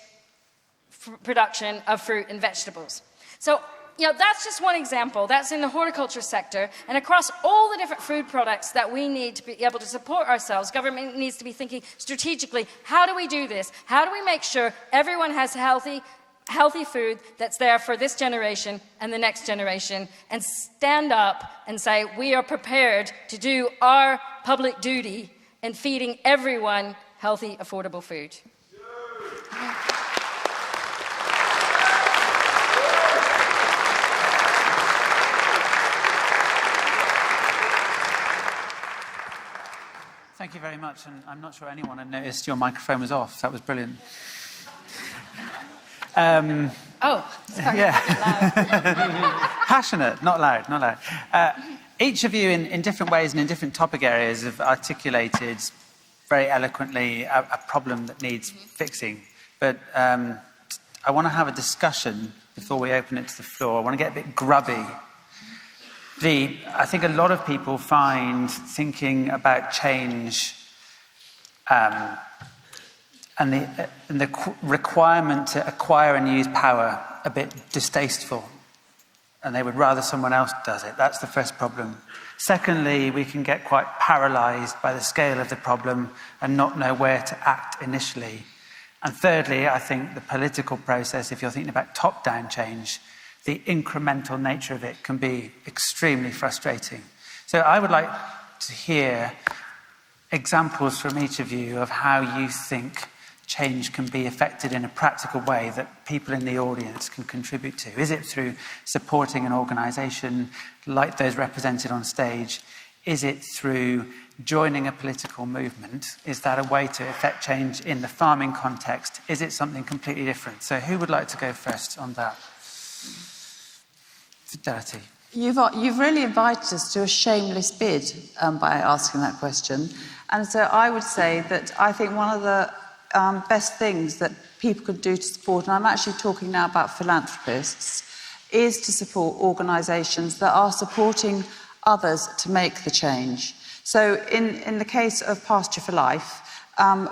production of fruit and vegetables. So, that's just one example. That's in the horticulture sector. And across all the different food products that we need to be able to support ourselves, government needs to be thinking strategically, how do we do this? How do we make sure everyone has healthy food that's there for this generation and the next generation, and stand up and say, we are prepared to do our public duty in feeding everyone healthy, affordable food. Thank you very much, and I'm not sure anyone had noticed your microphone was off. That was brilliant. Sorry. Yeah. Passionate, not loud. Each of you, in different ways and in different topic areas, have articulated very eloquently a problem that needs fixing. But I want to have a discussion before we open it to the floor. I want to get a bit grubby. I think a lot of people find thinking about change and the requirement to acquire and use power a bit distasteful, and they would rather someone else does it. That's the first problem. Secondly, we can get quite paralysed by the scale of the problem and not know where to act initially. And thirdly, I think the political process, if you're thinking about top-down change, the incremental nature of it can be extremely frustrating. So I would like to hear examples from each of you of how you think change can be effected in a practical way that people in the audience can contribute to. Is it through supporting an organisation like those represented on stage? Is it through joining a political movement? Is that a way to effect change in the farming context? Is it something completely different? So who would like to go first on that? Fidelity. You've really invited us to a shameless bid by asking that question. And so I would say that I think one of the best things that people could do to support, and I'm actually talking now about philanthropists, is to support organisations that are supporting others to make the change. So in the case of Pasture for Life,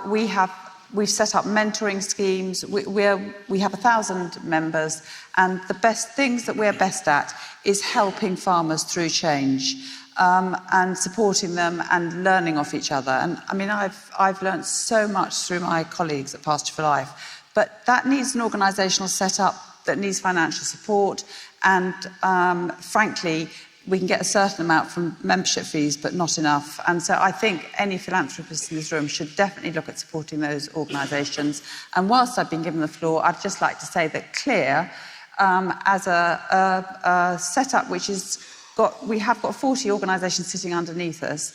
we've set up mentoring schemes. We have 1,000 members, and the best things that we're best at is helping farmers through change and supporting them and learning off each other. And I mean, I've learned so much through my colleagues at Pasture for Life, but that needs an organisational setup that needs financial support, and frankly, we can get a certain amount from membership fees, but not enough. And so I think any philanthropist in this room should definitely look at supporting those organisations. And whilst I've been given the floor, I'd just like to say that CLEAR, as a setup which we have got 40 organisations sitting underneath us,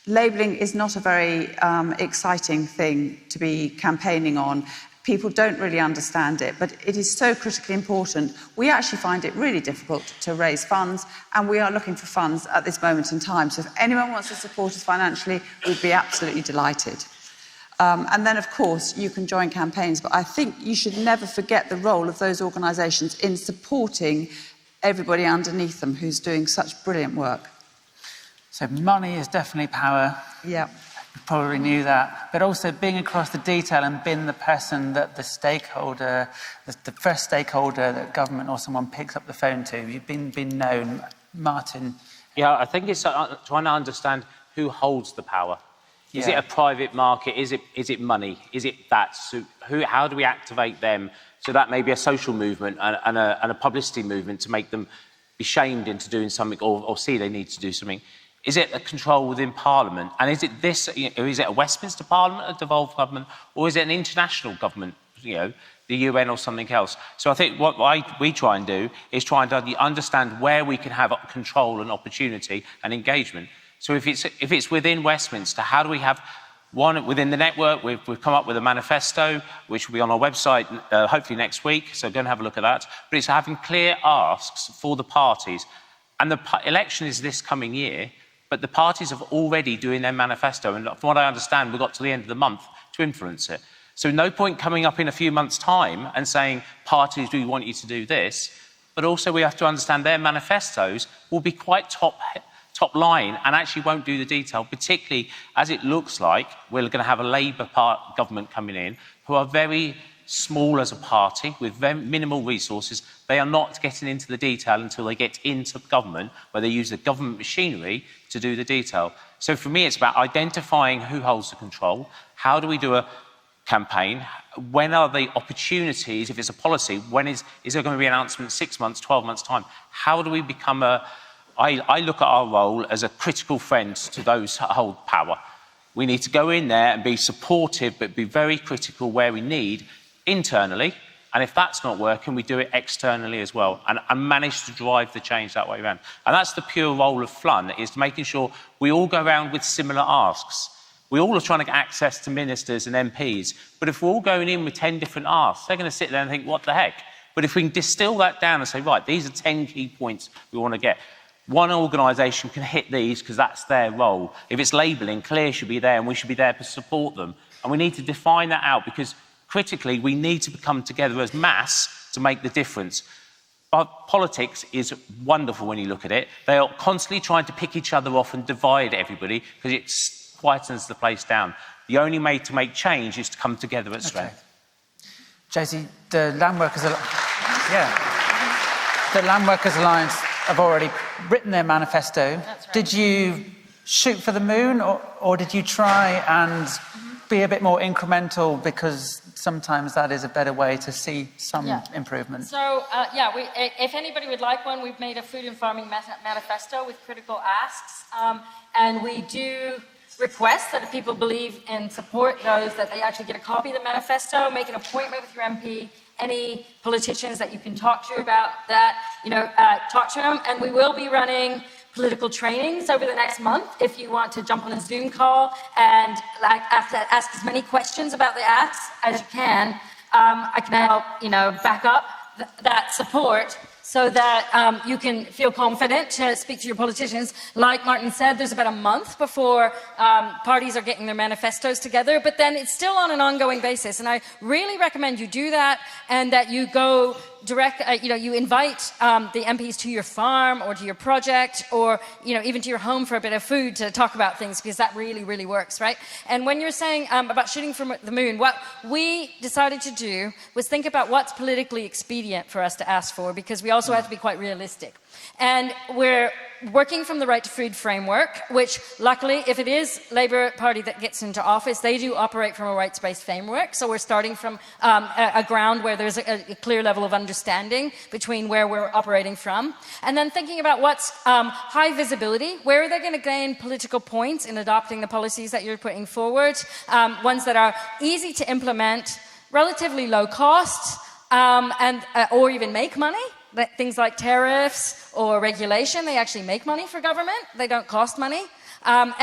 labelling is not a very exciting thing to be campaigning on. People don't really understand it, but it is so critically important. We actually find it really difficult to raise funds, and we are looking for funds at this moment in time. So if anyone wants to support us financially, we'd be absolutely delighted. And then, of course, you can join campaigns, but I think you should never forget the role of those organisations in supporting everybody underneath them who's doing such brilliant work. So money is definitely power. Yeah. probably knew that, but also being across the detail and being the person that the stakeholder, the first stakeholder that government or someone picks up the phone to. You've been known, Martin. Yeah, I think it's trying to understand who holds the power. Is it a private market? Is it money? Is it that? So how do we activate them? So that may be a social movement and a publicity movement to make them be shamed into doing something or see they need to do something. Is it a control within Parliament? And is it this? Is it a Westminster Parliament, a devolved government, or is it an international government? The UN or something else. So I think what we try and do is try and understand where we can have control and opportunity and engagement. So if it's within Westminster, how do we have one within the network? We've come up with a manifesto, which will be on our website hopefully next week. So go and have a look at that. But it's having clear asks for the parties. And the election is this coming year, but the parties have already doing their manifesto. And from what I understand, we've got to the end of the month to influence it. So no point coming up in a few months' time and saying, parties, we want you to do this. But also we have to understand their manifestos will be quite top line and actually won't do the detail, particularly as it looks like we're going to have a Labour government coming in who are very small as a party with very minimal resources. They are not getting into the detail until they get into government, where they use the government machinery to do the detail. So for me, it's about identifying who holds the control. How do we do a campaign? When are the opportunities? If it's a policy, when is there going to be an announcement 6 months, 12 months' time? How do we become I look at our role as a critical friend to those that hold power. We need to go in there and be supportive, but be very critical where we need internally. And if that's not working, we do it externally as well and manage to drive the change that way around. And that's the pure role of FLUN, is making sure we all go around with similar asks. We all are trying to get access to ministers and MPs, but if we're all going in with 10 different asks, they're going to sit there and think, what the heck? But if we can distill that down and say, right, these are 10 key points we want to get. One organisation can hit these because that's their role. If it's labelling, Clear should be there and we should be there to support them. And we need to define that out because critically we need to come together as mass to make the difference. But politics is wonderful when you look at it. They are constantly trying to pick each other off and divide everybody because it quietens the place down. The only way to make change is to come together at strength. Josie, the Landworkers Alliance have already written their manifesto. That's right. Did you shoot for the moon or did you try and be a bit more incremental, because sometimes that is a better way to see some improvement? So, if anybody would like one, we've made a food and farming manifesto with critical asks, and we do request that if people believe and support those, that they actually get a copy of the manifesto, make an appointment with your MP, any politicians that you can talk to about that, talk to them. And we will be running political trainings over the next month. If you want to jump on a Zoom call and ask as many questions about the asks as you can, I can help, back up that support so that you can feel confident to speak to your politicians. Like Martin said, there's about a month before parties are getting their manifestos together, but then it's still on an ongoing basis. And I really recommend you do that, and that you go direct, you invite the MPs to your farm or to your project, or even to your home for a bit of food to talk about things, because that really, really works, right? And when you're saying about shooting for the moon, what we decided to do was think about what's politically expedient for us to ask for, because we also have to be quite realistic. And we're working from the Right to Food framework, which luckily, if it is Labour Party that gets into office, they do operate from a rights-based framework. So we're starting from a ground where there's a clear level of understanding between where we're operating from. And then thinking about what's high visibility, where are they going to gain political points in adopting the policies that you're putting forward, ones that are easy to implement, relatively low cost, or even make money. Things like tariffs or regulation, they actually make money for government. They don't cost money. What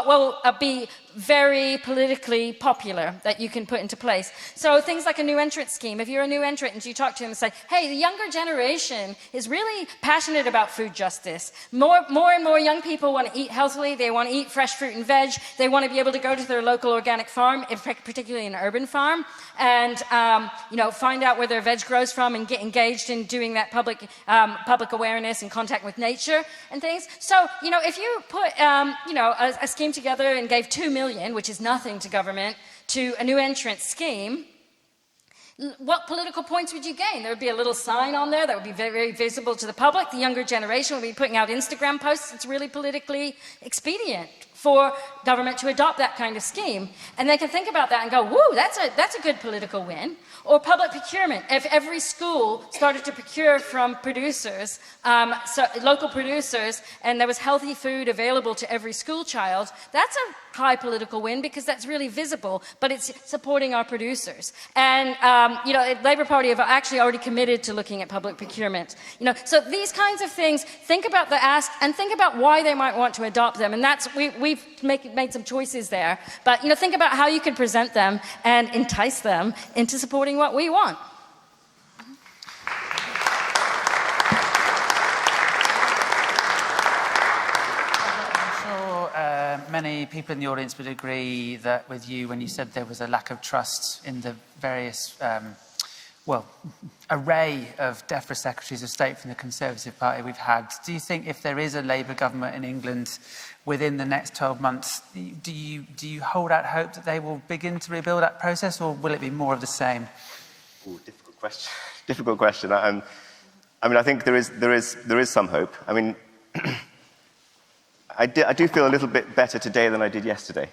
will be very politically popular that you can put into place. So things like a new entrant scheme. If you're a new entrant and you talk to them and say, hey, the younger generation is really passionate about food justice. More and more young people want to eat healthily. They want to eat fresh fruit and veg. They want to be able to go to their local organic farm, particularly an urban farm, and find out where their veg grows from and get engaged in doing that public awareness and contact with nature and things. So if you put, a scheme together and gave $2 million, which is nothing to government, to a new entrant scheme, what political points would you gain? There would be a little sign on there that would be very, very visible to the public. The younger generation would be putting out Instagram posts. It's really politically expedient for government to adopt that kind of scheme. And they can think about that and go, woo, that's a good political win. Or public procurement. If every school started to procure from producers, local producers, and there was healthy food available to every school child, that's a high political win because that's really visible, but it's supporting our producers. And, the Labour Party have actually already committed to looking at public procurement. So these kinds of things, think about the ask and think about why they might want to adopt them. And that's, we've made some choices there. But, think about how you can present them and entice them into supporting what we want. Many people in the audience would agree that with you when you said there was a lack of trust in the various, array of DEFRA secretaries of state from the Conservative Party we've had. Do you think if there is a Labour government in England within the next 12 months, do you hold out hope that they will begin to rebuild that process, or will it be more of the same? Ooh, difficult question. Difficult question. I think there is some hope. I do feel a little bit better today than I did yesterday.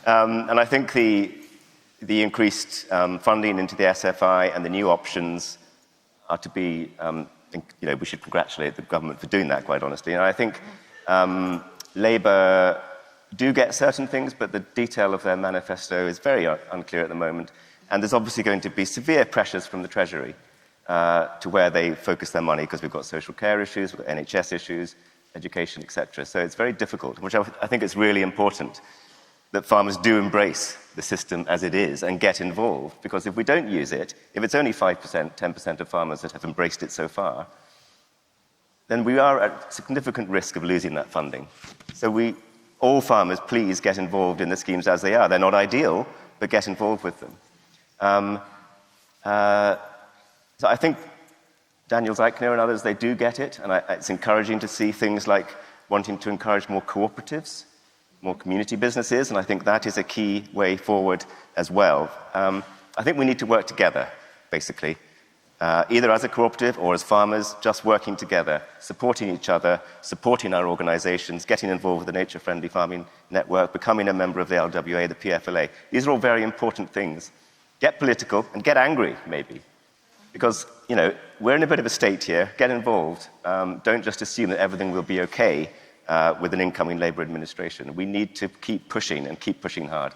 And I think the increased funding into the SFI and the new options are to be, we should congratulate the government for doing that, quite honestly. And I think Labour do get certain things, but the detail of their manifesto is very unclear at the moment. And there's obviously going to be severe pressures from the Treasury to where they focus their money, because we've got social care issues, we've got NHS issues, education, etc. So it's very difficult, which I think it's really important that farmers do embrace the system as it is and get involved, because if we don't use it, if it's only 5%, 10% of farmers that have embraced it so far, then we are at significant risk of losing that funding. So all farmers, please get involved in the schemes as they are. They're not ideal, but get involved with them. So I think Daniel Zeichner and others, they do get it, and it's encouraging to see things like wanting to encourage more cooperatives, more community businesses, and I think that is a key way forward as well. I think we need to work together, basically, either as a cooperative or as farmers, just working together, supporting each other, supporting our organizations, getting involved with the Nature Friendly Farming Network, becoming a member of the LWA, the PFLA. These are all very important things. Get political and get angry, maybe. Because, we're in a bit of a state here. Get involved. Don't just assume that everything will be okay with an incoming Labour administration. We need to keep pushing and keep pushing hard.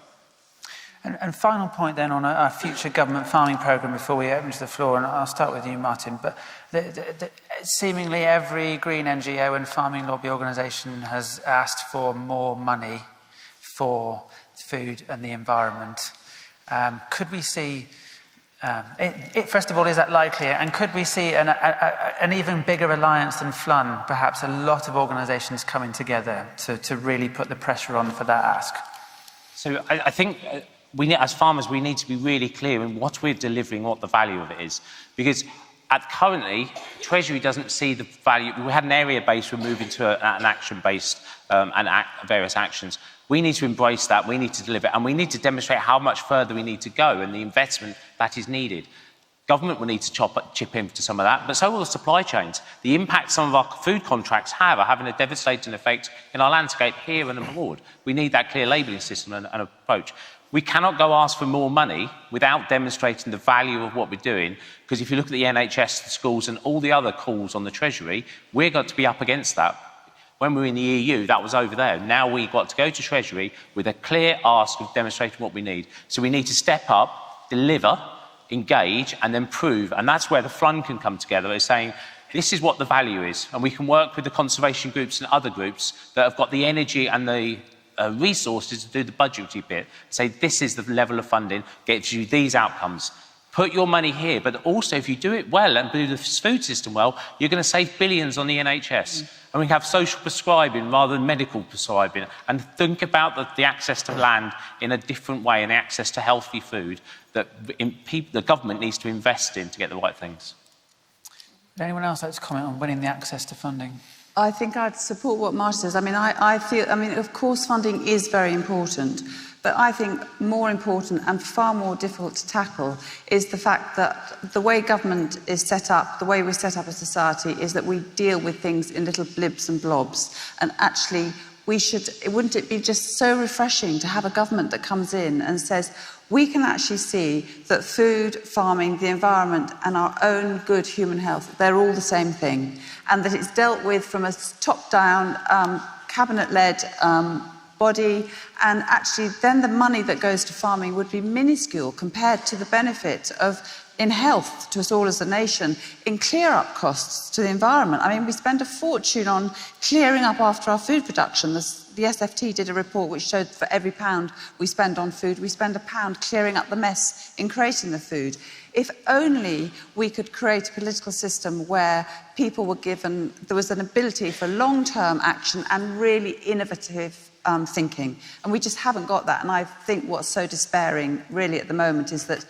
And final point then on our future government farming programme before we open to the floor, and I'll start with you, Martin, but seemingly every green NGO and farming lobby organisation has asked for more money for food and the environment. Could we see... first of all, is that likely? And could we see an even bigger alliance than FLUN, perhaps a lot of organisations coming together to really put the pressure on for that ask? So I think as farmers, we need to be really clear in what we're delivering, what the value of it is. Because currently, Treasury doesn't see the value. We had an area-based, we're moving to an action-based various actions. We need to embrace that, we need to deliver, and we need to demonstrate how much further we need to go and the investment that is needed. Government will need to chip in to some of that, but so will the supply chains. The impact some of our food contracts are having a devastating effect in our landscape here and abroad. We need that clear labelling system and approach. We cannot go ask for more money without demonstrating the value of what we're doing, because if you look at the NHS, the schools, and all the other calls on the Treasury, we're got to be up against that. When we were in the EU, that was over there. Now we've got to go to Treasury with a clear ask of demonstrating what we need. So we need to step up, deliver, engage, and then prove. And that's where the FLUN can come together, is saying, this is what the value is. And we can work with the conservation groups and other groups that have got the energy and the resources to do the budgetary bit. Say, this is the level of funding, gets you these outcomes. Put your money here, but also if you do it well and do the food system well, you're going to save billions on the NHS. And we have social prescribing rather than medical prescribing. And think about the access to land in a different way and the access to healthy food that the government needs to invest in to get the right things. Would anyone else like to comment on winning the access to funding? I think I'd support what Marta says. I mean, I feel, I mean, of course, funding is very important, but I think more important and far more difficult to tackle is the fact that the way government is set up, the way we're set up as society, is that we deal with things in little blibs and blobs. And actually, wouldn't it be just so refreshing to have a government that comes in and says, we can actually see that food, farming, the environment and our own good human health, they're all the same thing. And that it's dealt with from a top-down, cabinet-led body. And actually then the money that goes to farming would be minuscule compared to the benefit of in health to us all as a nation, in clear-up costs to the environment. I mean, we spend a fortune on clearing up after our food production. The SFT did a report which showed for every £1 we spend on food, we spend £1 clearing up the mess in creating the food. If only we could create a political system where people were given, there was an ability for long-term action and really innovative thinking. And we just haven't got that. And I think what's so despairing really at the moment is that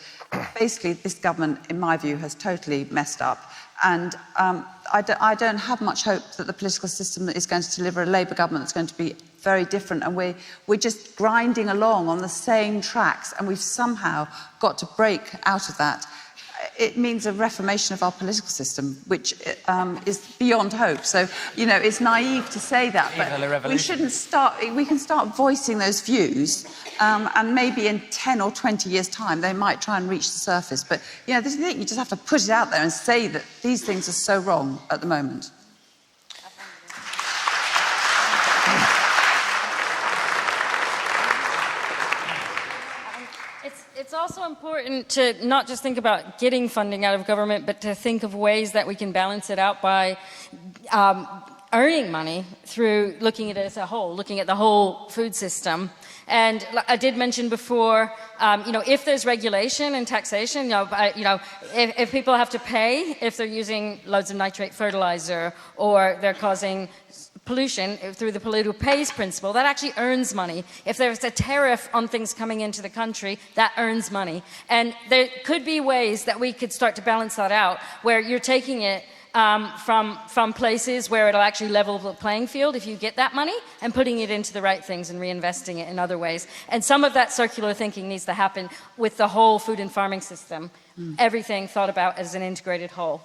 basically this government, in my view, has totally messed up. And I don't have much hope that the political system is going to deliver a Labour government that's going to be very different. And we're just grinding along on the same tracks. And we've somehow got to break out of that. It means a reformation of our political system, which is beyond hope. So, you know, it's naive to say that, but we shouldn't start. We can start voicing those views, and maybe in 10 or 20 years' time, they might try and reach the surface. But, you know, you just have to put it out there and say that these things are so wrong at the moment. It's also important to not just think about getting funding out of government, but to think of ways that we can balance it out by earning money through looking at it as a whole, looking at the whole food system. And I did mention before, you know, if there's regulation and taxation, if people have to pay if they're using loads of nitrate fertilizer or they're causing pollution through the polluter pays principle, that actually earns money. If there's a tariff on things coming into the country, that earns money. And there could be ways that we could start to balance that out, where you're taking it from places where it'll actually level the playing field if you get that money, and putting it into the right things and reinvesting it in other ways. And some of that circular thinking needs to happen with the whole food and farming system. Everything thought about as an integrated whole.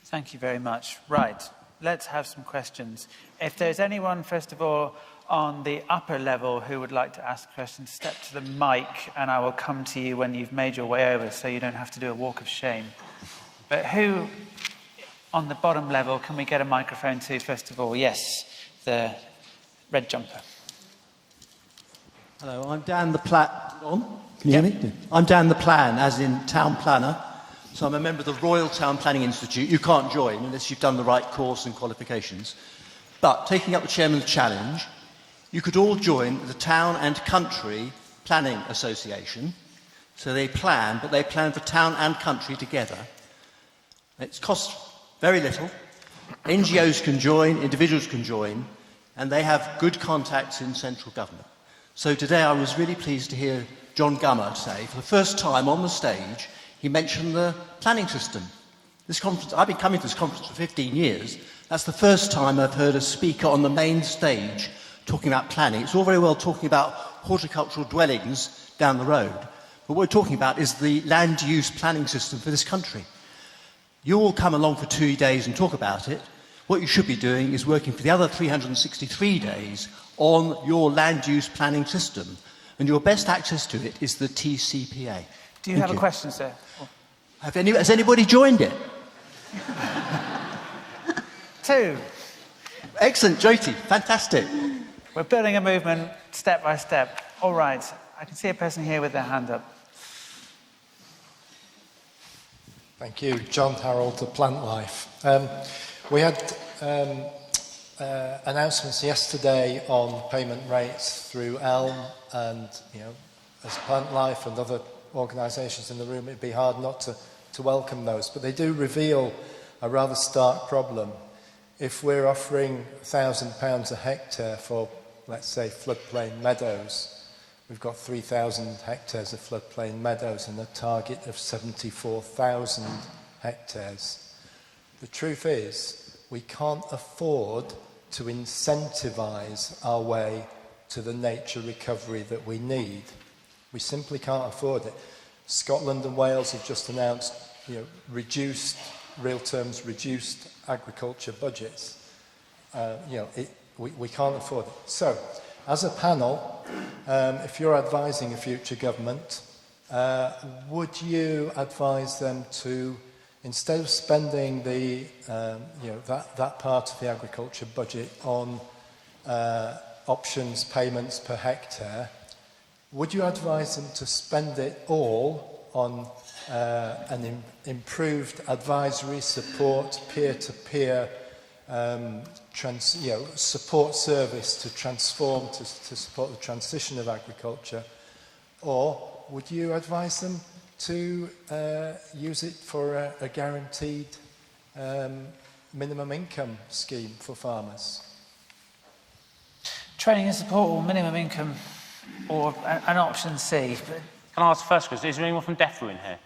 Thank you very much. Right. Let's have some questions. If there's anyone, first of all, on the upper level who would like to ask a question, step to the mic and I will come to you when you've made your way over so you don't have to do a walk of shame. But who, on the bottom level, can we get a microphone to, first of all? Yes, the red jumper. Hello, I'm Dan the Can you hear me? I'm Dan the Plan, as in town planner. So I'm a member of the Royal Town Planning Institute. You can't join unless you've done the right course and qualifications. But taking up the Chairman's challenge, you could all join the Town and Country Planning Association. So they plan, but they plan for town and country together. It costs very little. NGOs can join, individuals can join, and they have good contacts in central government. So today I was really pleased to hear John Gummer say, for the first time on the stage, he mentioned the planning system. This conference, I've been coming to this conference for 15 years. That's the first time I've heard a speaker on the main stage talking about planning. It's all very well talking about horticultural dwellings down the road, but what we're talking about is the land use planning system for this country. You all come along for 2 days and talk about it. What you should be doing is working for the other 363 days on your land use planning system, and your best access to it is the TCPA. Do you have a question, sir? Has anybody joined it? 2. Excellent, Jyoti, fantastic. We're building a movement step by step. All right, I can see a person here with their hand up. Thank you, John Harold to Plant Life. We had announcements yesterday on payment rates through ELM, and as Plant Life and other organisations in the room, it'd be hard not to welcome those, but they do reveal a rather stark problem. If we're offering £1,000 a hectare for, let's say, floodplain meadows, we've got 3,000 hectares of floodplain meadows and a target of 74,000 hectares. The truth is, we can't afford to incentivise our way to the nature recovery that we need. We simply can't afford it. Scotland and Wales have just announced, reduced, real terms, reduced agriculture budgets. We can't afford it. So, as a panel, if you're advising a future government, would you advise them to, instead of spending the that part of the agriculture budget on options payments per hectare, would you advise them to spend it all on an improved advisory support, peer-to-peer support service to transform, to support the transition of agriculture? Or would you advise them to use it for a guaranteed minimum income scheme for farmers? Training and support or minimum income or an option C. Can I ask first, Chris, is there anyone from DEFRA in here?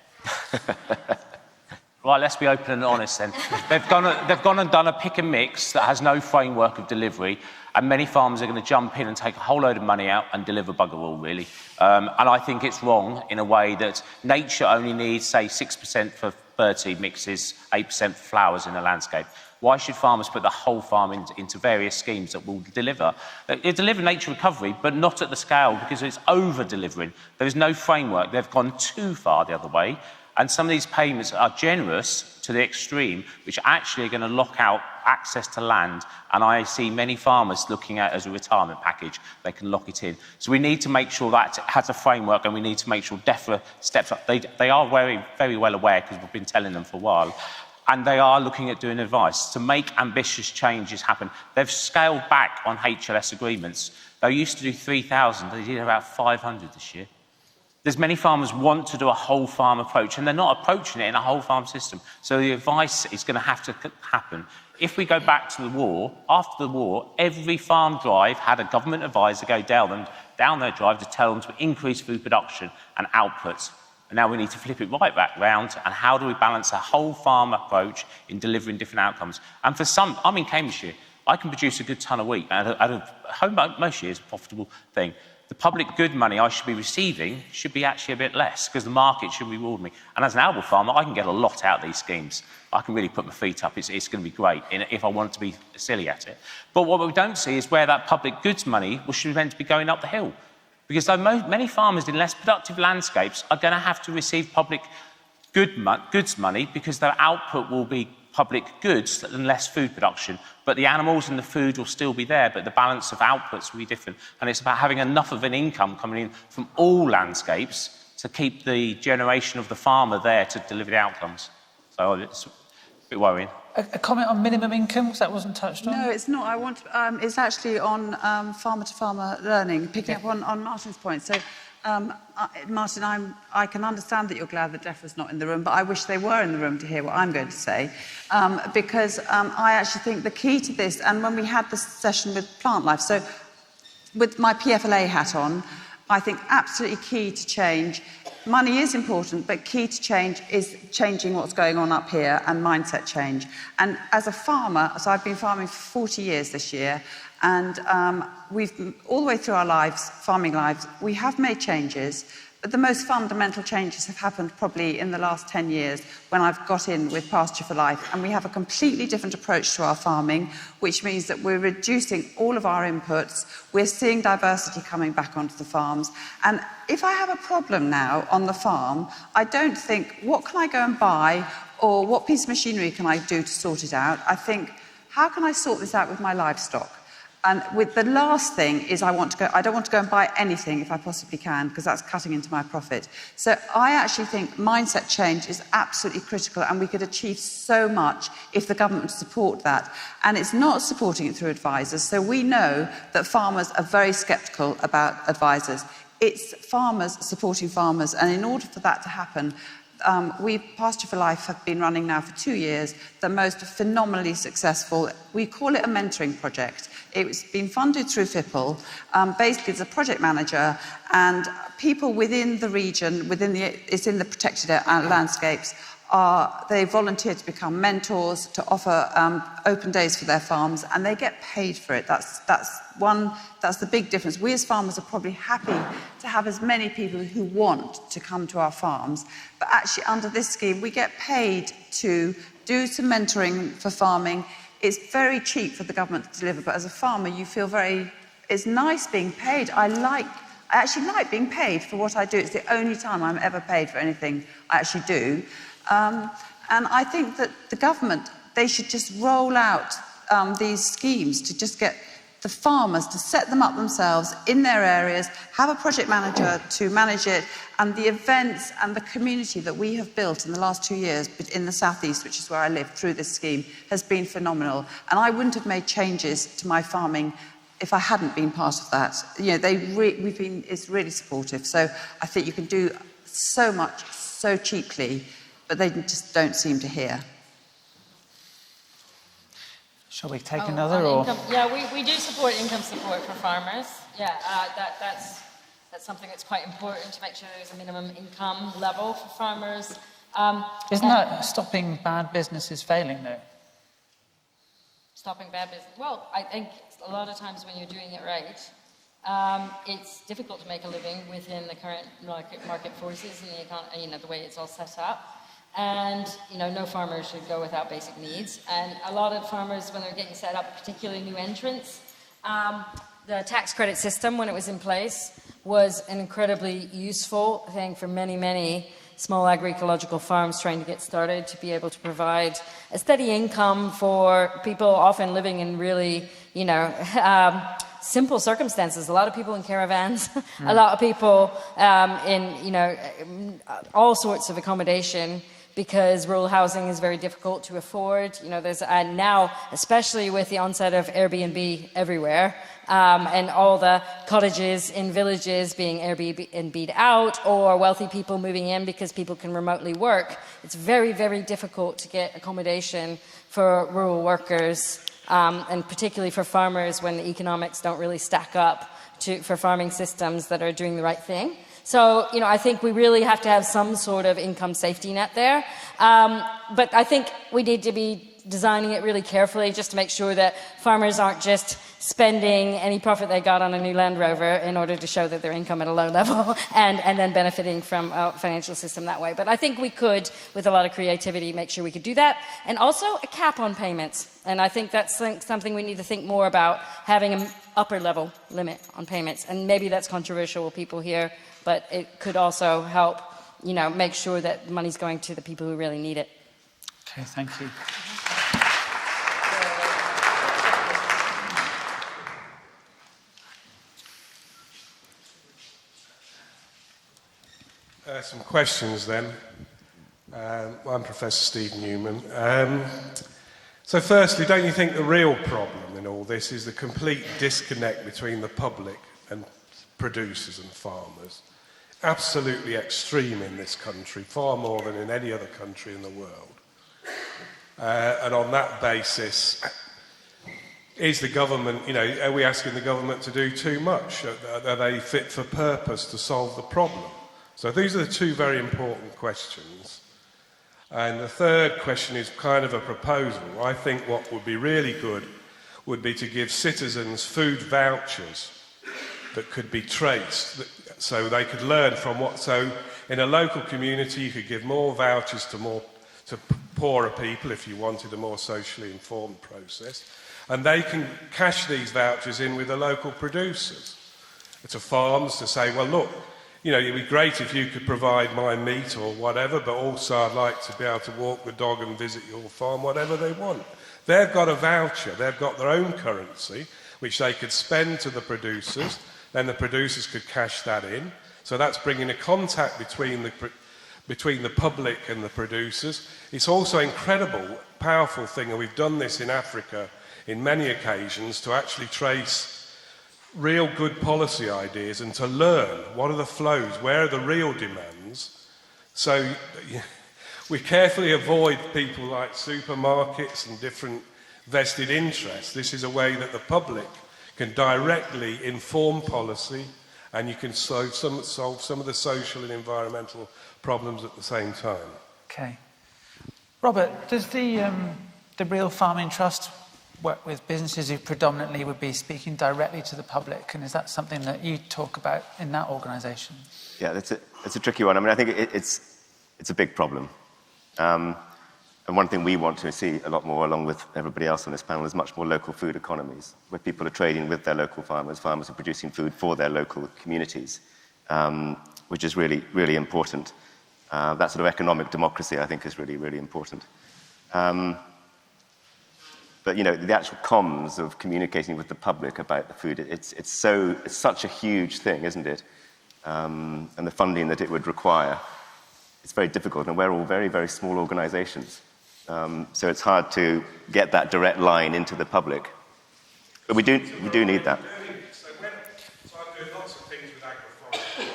Right, let's be open and honest then. They've gone and done a pick and mix that has no framework of delivery, and many farmers are going to jump in and take a whole load of money out and deliver bugger all, really. And I think it's wrong in a way that nature only needs, say, 6% for birdseed mixes, 8% for flowers in a landscape. Why should farmers put the whole farm into various schemes that will deliver? They deliver nature recovery, but not at the scale, because it's over-delivering. There is no framework. They've gone too far the other way. And some of these payments are generous to the extreme, which actually are going to lock out access to land. And I see many farmers looking at it as a retirement package. They can lock it in. So we need to make sure that has a framework, and we need to make sure DEFRA steps up. They are very, very well aware, because we've been telling them for a while. And they are looking at doing advice to make ambitious changes happen. They've scaled back on HLS agreements. They used to do 3,000. They did about 500 this year. There's many farmers want to do a whole farm approach, and they're not approaching it in a whole farm system. So the advice is going to have to happen. If we go back to the war, after the war, every farm drive had a government advisor go down their drive to tell them to increase food production and outputs. And now we need to flip it right back round, and how do we balance a whole farm approach in delivering different outcomes? And for some, I'm in Cambridgeshire, I can produce a good ton of wheat, and most years a profitable thing. The public good money I should be receiving should be actually a bit less, because the market should reward me. And as an apple farmer, I can get a lot out of these schemes. I can really put my feet up. It's going to be great if I want to be silly at it. But what we don't see is where that public goods money should be meant to be going up the hill. Because many farmers in less productive landscapes are going to have to receive public goods money, because their output will be public goods and less food production. But the animals and the food will still be there, but the balance of outputs will be different. And it's about having enough of an income coming in from all landscapes to keep the generation of the farmer there to deliver the outcomes. So it's a bit worrying. A comment on minimum income, because that wasn't touched on? No, it's not. I want. It's actually on farmer-to-farmer learning, picking up on Martin's point. So, Martin, I can understand that you're glad that DEFRA's not in the room, but I wish they were in the room to hear what I'm going to say, because I actually think the key to this, and when we had this session with plant life, so with my PFLA hat on, I think absolutely key to change. Money is important, but key to change is changing what's going on up here and mindset change. And as a farmer, so I've been farming for 40 years this year, and we've, all the way through our lives, farming lives, we have made changes, but the most fundamental changes have happened probably in the last 10 years when I've got in with Pasture for Life, and we have a completely different approach to our farming, which means that we're reducing all of our inputs, we're seeing diversity coming back onto the farms, and if I have a problem now on the farm, I don't think, what can I go and buy, or what piece of machinery can I do to sort it out? I think, how can I sort this out with my livestock? And with the last thing is I don't want to go and buy anything if I possibly can, because that's cutting into my profit. So I actually think mindset change is absolutely critical, and we could achieve so much if the government would support that. And it's not supporting it through advisors. So we know that farmers are very sceptical about advisors. It's farmers supporting farmers. And in order for that to happen, we, Pasture for Life, have been running now for 2 years, the most phenomenally successful, we call it a mentoring project. It's been funded through FIPL. Basically, it's a project manager, and people within the region, it's in the protected landscapes, they volunteer to become mentors, to offer open days for their farms, and they get paid for it. That's the big difference. We as farmers are probably happy to have as many people who want to come to our farms, but actually under this scheme, we get paid to do some mentoring for farming. It's very cheap for the government to deliver, but as a farmer, you feel it's nice being paid. I actually like being paid for what I do. It's the only time I'm ever paid for anything I actually do. And I think that the government, they should just roll out these schemes to just get the farmers to set them up themselves in their areas, have a project manager to manage it, and the events and the community that we have built in the last 2 years in the southeast, which is where I live, through this scheme, has been phenomenal. And I wouldn't have made changes to my farming if I hadn't been part of that. You know, it's really supportive. So I think you can do so much so cheaply, but they just don't seem to hear. Shall we take another? Or? Yeah, we do support income support for farmers. Yeah, that's something that's quite important, to make sure there's a minimum income level for farmers. Isn't that stopping bad businesses failing, though? Stopping bad business. Well, I think a lot of times when you're doing it right, it's difficult to make a living within the current market forces and the way it's all set up. And, no farmer should go without basic needs. And a lot of farmers, when they're getting set up, particularly new entrants, the tax credit system, when it was in place, was an incredibly useful thing for many, many small agroecological farms trying to get started, to be able to provide a steady income for people often living in really, simple circumstances. A lot of people in caravans, a lot of people in, all sorts of accommodation, because rural housing is very difficult to afford. There's now, especially with the onset of Airbnb everywhere, and all the cottages in villages being Airbnb'd out, or wealthy people moving in because people can remotely work, it's very, very difficult to get accommodation for rural workers, and particularly for farmers when the economics don't really stack up for farming systems that are doing the right thing. So, I think we really have to have some sort of income safety net there. But I think we need to be designing it really carefully, just to make sure that farmers aren't just spending any profit they got on a new Land Rover in order to show that their income at a low level and then benefiting from a financial system that way. But I think we could, with a lot of creativity, make sure we could do that. And also a cap on payments. And I think that's something we need to think more about, having an upper level limit on payments. And maybe that's controversial with people here, but it could also help, make sure that money's going to the people who really need it. Okay, thank you. Some questions then. I'm Professor Steve Newman. So firstly, don't you think the real problem in all this is the complete disconnect between the public and producers and farmers? Absolutely extreme in this country, far more than in any other country in the world. And on that basis, is the government, are we asking the government to do too much? Are they fit for purpose to solve the problem? So these are the two very important questions. And the third question is kind of a proposal. I think what would be really good would be to give citizens food vouchers that could be traced, so they could learn from so in a local community you could give more vouchers to poorer people if you wanted a more socially informed process, and they can cash these vouchers in with the local producers, to farms, to say, well, look, it'd be great if you could provide my meat or whatever, but also I'd like to be able to walk the dog and visit your farm, whatever they want. They've got a voucher, they've got their own currency, which they could spend to the producers, then the producers could cash that in. So that's bringing a contact between the public and the producers. It's also an incredible, powerful thing, and we've done this in Africa in many occasions, to actually trace real good policy ideas and to learn what are the flows, where are the real demands. So we carefully avoid people like supermarkets and different vested interests. This is a way that the public can directly inform policy, and you can solve some of the social and environmental problems at the same time. Okay. Robert, does the Real Farming Trust work with businesses who predominantly would be speaking directly to the public, and is that something that you talk about in that organisation? Yeah, that's a tricky one. I mean, I think it's a big problem. And one thing we want to see a lot more, along with everybody else on this panel, is much more local food economies, where people are trading with their local farmers. Farmers are producing food for their local communities, which is really, really important. That sort of economic democracy, I think, is really, really important. But, you know, the actual comms of communicating with the public about the food, it's such a huge thing, isn't it? And the funding that it would require, it's very difficult, and we're all very, very small organizations. So it's hard to get that direct line into the public. But we do need that. So I'm doing lots of things with agroforestry,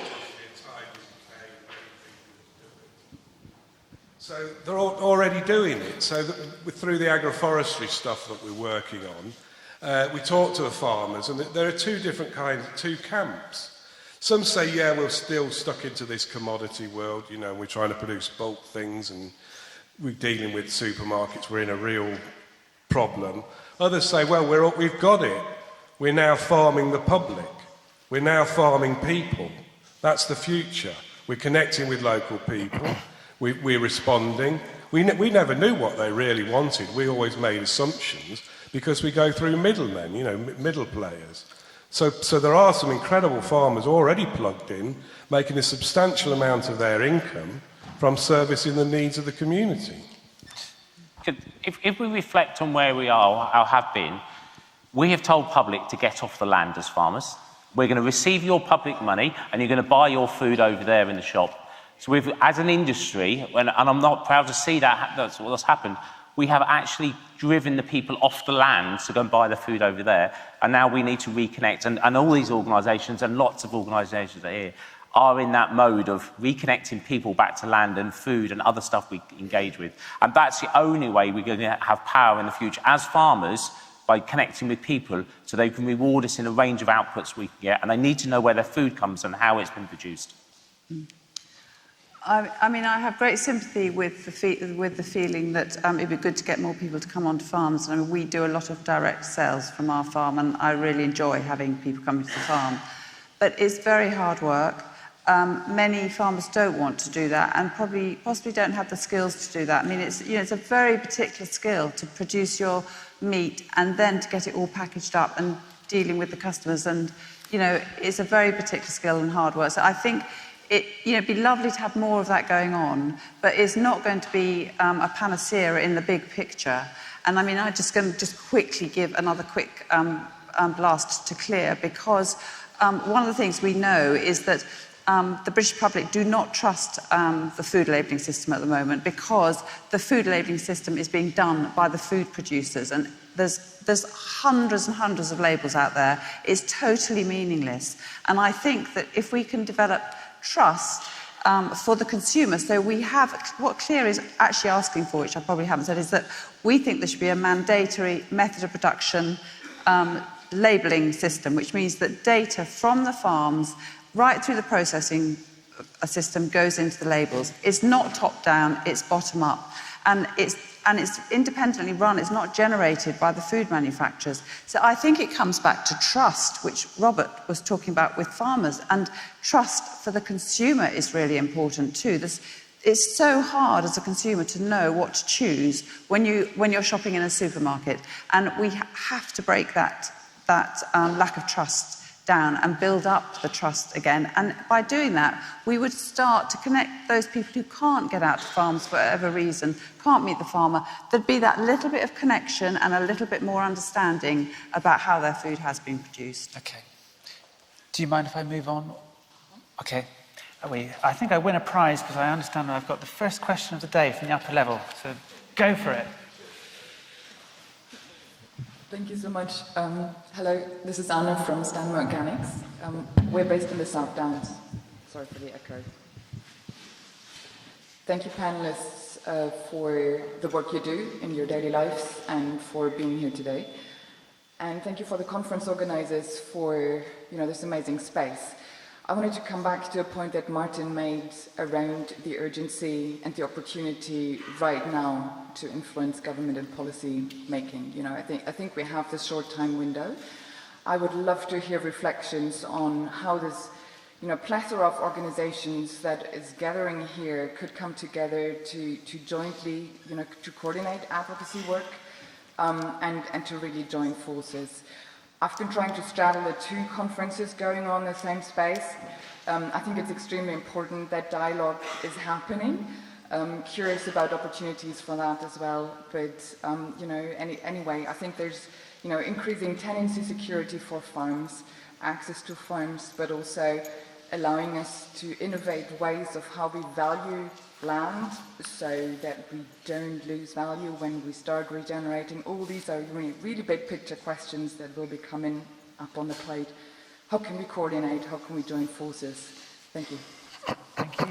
so they're already doing it. So through the agroforestry stuff that we're working on, we talk to the farmers, and there are two camps. Some say, yeah, we're still stuck into this commodity world, you know, we're trying to produce bulk things and we're dealing with supermarkets, we're in a real problem. Others say, well, we've got it. We're now farming the public. We're now farming people. That's the future. We're connecting with local people. We're responding. We never knew what they really wanted. We always made assumptions because we go through middlemen, you know, middle players. So there are some incredible farmers already plugged in, making a substantial amount of their income from servicing the needs of the community. If we reflect on where we are, or have been, we have told public to get off the land as farmers. We're going to receive your public money and you're going to buy your food over there in the shop. So we've, as an industry, and I'm not proud to see that's what's happened, we have actually driven the people off the land to go and buy the food over there, and now we need to reconnect. And all these organisations, and lots of organisations here, are in that mode of reconnecting people back to land and food and other stuff we engage with. And that's the only way we're going to have power in the future as farmers, by connecting with people so they can reward us in a range of outputs we can get, and they need to know where their food comes and how it's been produced. I mean, I have great sympathy with the feeling that it'd be good to get more people to come onto farms. I mean, we do a lot of direct sales from our farm, and I really enjoy having people coming to the farm. But it's very hard work. Many farmers don't want to do that, and possibly don't have the skills to do that. I mean, it's a very particular skill to produce your meat and then to get it all packaged up and dealing with the customers. And it's a very particular skill and hard work. So I think it'd be lovely to have more of that going on, but it's not going to be a panacea in the big picture. And I mean, I'm just going to just quickly give another quick blast to Clear, because one of the things we know is that the British public do not trust the food labelling system at the moment, because the food labelling system is being done by the food producers, and there's hundreds and hundreds of labels out there. It's totally meaningless. And I think that if we can develop trust for the consumer, so we have what Clear is actually asking for, which I probably haven't said, is that we think there should be a mandatory method of production labelling system, which means that data from the farms right through the processing system goes into the labels. It's not top down, it's bottom up, and it's independently run. It's not generated by the food manufacturers. So I think it comes back to trust, which Robert was talking about with farmers, and trust for the consumer is really important too. It's so hard as a consumer to know what to choose when you're shopping in a supermarket, and we have to break that lack of trust down and build up the trust again. And by doing that, we would start to connect those people who can't get out to farms for whatever reason, can't meet the farmer. There'd be that little bit of connection and a little bit more understanding about how their food has been produced. Okay. Do you mind if I move on? Okay. I think I win a prize because I understand that I've got the first question of the day from the upper level. So go for it. Thank you so much. Hello, this is Anna from Stanmore Organics. We're based in the South Downs. Sorry for the echo. Thank you, panelists, for the work you do in your daily lives and for being here today. And thank you for the conference organizers for this amazing space. I wanted to come back to a point that Martin made around the urgency and the opportunity right now to influence government and policy making. You know, I think we have this short time window. I would love to hear reflections on how this, you know, plethora of organizations that is gathering here could come together to jointly, you know, to coordinate advocacy work and to really join forces. I've been trying to straddle the two conferences going on in the same space. I think it's extremely important that dialogue is happening. Curious about opportunities for that as well. But, you know, anyway, I think there's, you know, increasing tenancy security for farms, access to farms, but also allowing us to innovate ways of how we value land so that we don't lose value when we start regenerating. All these are really big picture questions that will be coming up on the plate. How can we coordinate? How can we join forces? Thank you. Thank you.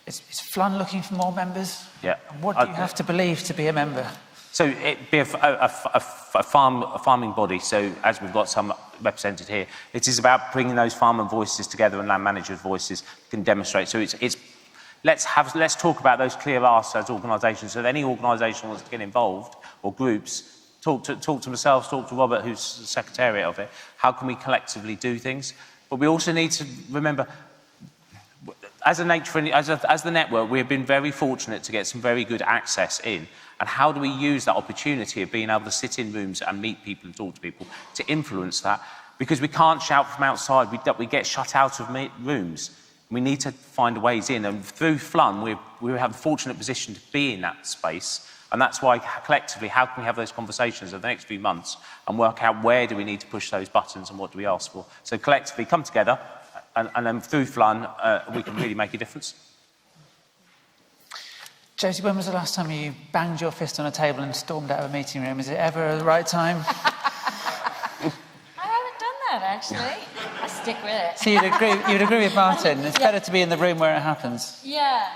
Is FLUN looking for more members? Yeah. And what do you have to believe to be a member? So it'd be a farming body. So as we've got some represented here, it is about bringing those farmer voices together and land managers' voices can demonstrate. So it's let's talk about those clear asks as organisations. So if any organisation wants to get involved or groups, talk to myself, talk to Robert, who's the secretariat of it. How can we collectively do things? But we also need to remember, as the network, we have been very fortunate to get some very good access in. And how do we use that opportunity of being able to sit in rooms and meet people and talk to people to influence that? Because we can't shout from outside. We get shut out of rooms. We need to find ways in. And through FLUN, we have a fortunate position to be in that space. And that's why, collectively, how can we have those conversations over the next few months and work out where do we need to push those buttons and what do we ask for? So collectively, come together, and then through FLUN, we can really make a difference. Josie, when was the last time you banged your fist on a table and stormed out of a meeting room? Is it ever the right time? I haven't done that, actually. I stick with it. So you'd agree with Martin. It's better to be in the room where it happens. Yeah.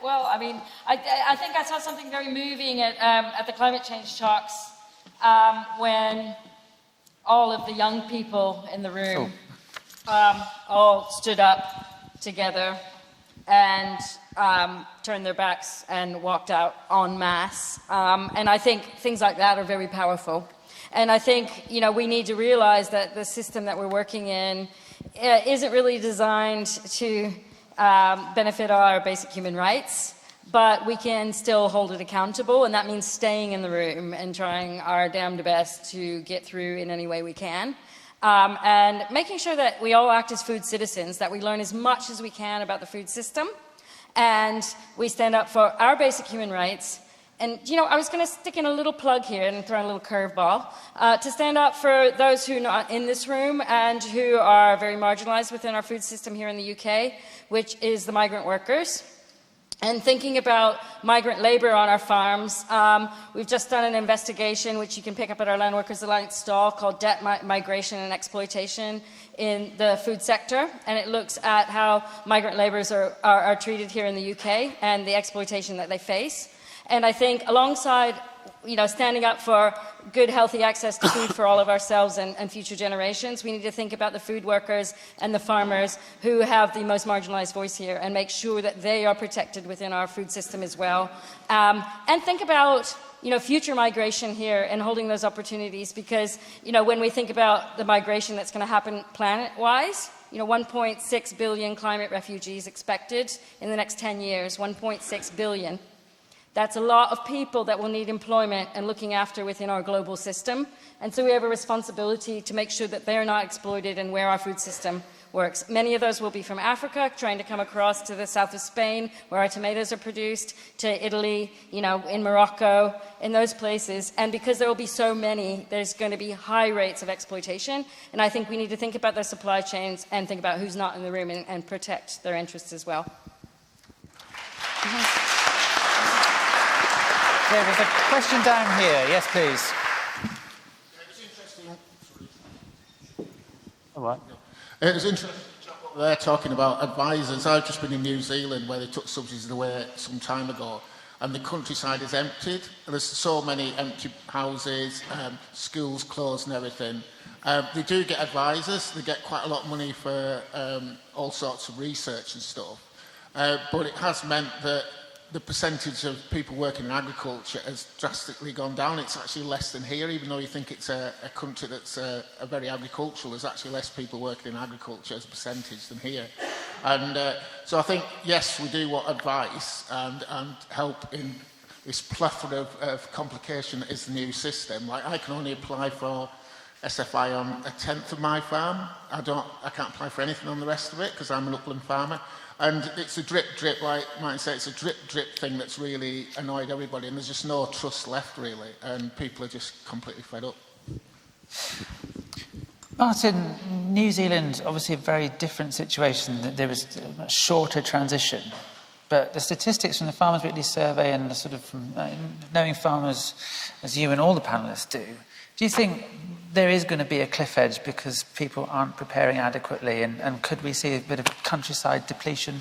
Well, I mean, I think I saw something very moving at the climate change talks when all of the young people in the room all stood up together and turned their backs and walked out en masse. And I think things like that are very powerful. And I think, you know, we need to realize that the system that we're working in isn't really designed to benefit our basic human rights, but we can still hold it accountable, and that means staying in the room and trying our damned best to get through in any way we can. And making sure that we all act as food citizens, that we learn as much as we can about the food system, and we stand up for our basic human rights. And, you know, I was going to stick in a little plug here and throw in a little curveball to stand up for those who are not in this room and who are very marginalized within our food system here in the UK, which is the migrant workers. And thinking about migrant labour on our farms, we've just done an investigation, which you can pick up at our Landworkers Alliance stall, called Debt, Migration and Exploitation in the Food Sector. And it looks at how migrant labourers are treated here in the UK and the exploitation that they face. And I think alongside, you know, standing up for good, healthy access to food for all of ourselves and future generations, we need to think about the food workers and the farmers who have the most marginalized voice here and make sure that they are protected within our food system as well. And think about, you know, future migration here and holding those opportunities, because, you know, when we think about the migration that's going to happen planet-wise, you know, 1.6 billion climate refugees expected in the next 10 years, 1.6 billion. That's a lot of people that will need employment and looking after within our global system. And so we have a responsibility to make sure that they're not exploited and where our food system works. Many of those will be from Africa, trying to come across to the south of Spain, where our tomatoes are produced, to Italy, you know, in Morocco, in those places. And because there will be so many, there's going to be high rates of exploitation. And I think we need to think about their supply chains and think about who's not in the room and protect their interests as well. Yeah, there's a question down here. Yes, please. It's interesting. All right. It's interesting. They're talking about advisors. I've just been in New Zealand where they took subsidies away some time ago. and the countryside is emptied. There's so many empty houses, schools closed and everything. They do get advisors. They get quite a lot of money for all sorts of research and stuff. But it has meant that the percentage of people working in agriculture has drastically gone down. It's actually less than here, even though you think it's a country that's very agricultural. There's actually less people working in agriculture as a percentage than here. And so I think, yes, we do want advice and help in this plethora of complication that is the new system. Like, I can only apply for SFI on a tenth of my farm. I can't apply for anything on the rest of it because I'm an upland farmer. And it's a drip, like Martin said, it's a drip thing that's really annoyed everybody, and there's just no trust left, really, and people are just completely fed up. Martin, New Zealand, obviously a very different situation. There was a much shorter transition, but the statistics from the Farmers Weekly survey and the sort of from knowing farmers, as you and all the panellists do you think there is going to be a cliff edge because people aren't preparing adequately, and could we see a bit of countryside depletion?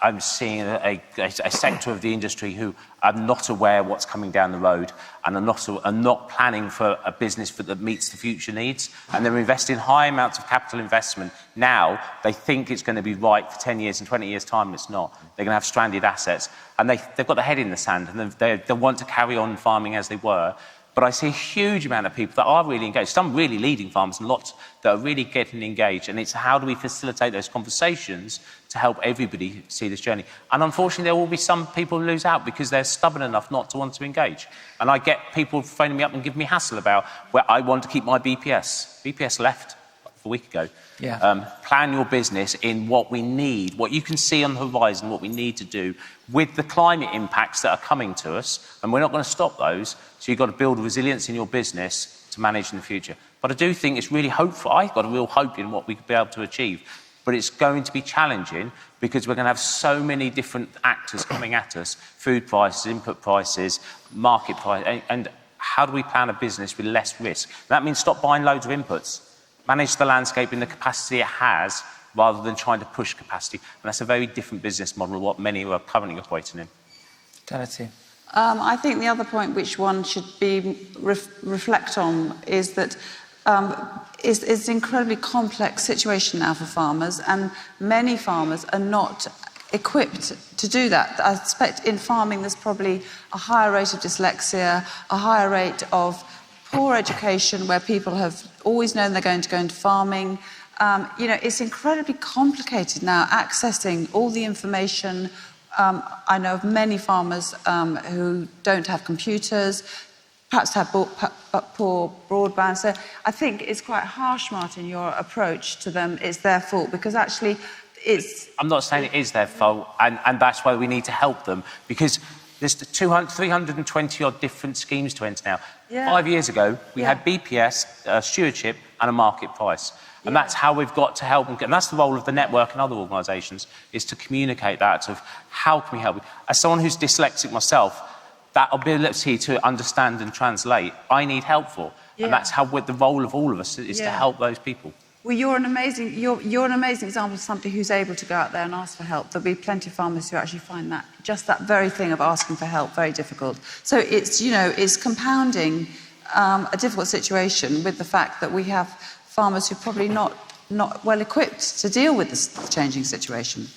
I'm seeing a sector of the industry who are not aware what's coming down the road and are not planning for a business that meets the future needs, and they're investing high amounts of capital investment now. They think it's going to be right for 10 years and 20 years' time. It's not. They're going to have stranded assets, and they've got their head in the sand, and they want to carry on farming as they were. But I see a huge amount of people that are really engaged, some really leading farmers and lots that are really getting engaged. And it's how do we facilitate those conversations to help everybody see this journey. And unfortunately, there will be some people who lose out because they're stubborn enough not to want to engage. And I get people phoning me up and giving me hassle about where I want to keep my BPS. BPS left a week ago. Yeah. Plan your business in what we need, what you can see on the horizon, what we need to do with the climate impacts that are coming to us, and we're not going to stop those. So you've got to build resilience in your business to manage in the future. But I do think it's really hopeful. I've got a real hope in what we could be able to achieve. But it's going to be challenging because we're going to have so many different actors coming at us: food prices, input prices, market price, and how do we plan a business with less risk? That means stop buying loads of inputs. Manage the landscape in the capacity it has rather than trying to push capacity. And that's a very different business model to what many are currently operating in. Charity. I think the other point which one should be reflect on is that it's an incredibly complex situation now for farmers, and many farmers are not equipped to do that. I suspect in farming there's probably a higher rate of dyslexia, a higher rate of poor education where people have always known they're going to go into farming. It's incredibly complicated now accessing all the information. I know of many farmers who don't have computers, perhaps have poor broadband. So I think it's quite harsh, Martin, your approach to them. It's their fault because actually it's... I'm not saying it is their fault, and that's why we need to help them, because there's 320 odd different schemes to enter now. Yeah. 5 years ago, we had BPS, stewardship, and a market price. And that's how we've got to help them. And that's the role of the network and other organisations, is to communicate that of how can we help you. As someone who's dyslexic myself, that ability to understand and translate, I need help for. Yeah. And that's how the role of all of us is to help those people. Well, you're an amazing example of somebody who's able to go out there and ask for help. There'll be plenty of farmers who actually find that, just that very thing of asking for help, very difficult. So it's compounding a difficult situation with the fact that we have farmers who are probably not well equipped to deal with this changing situation.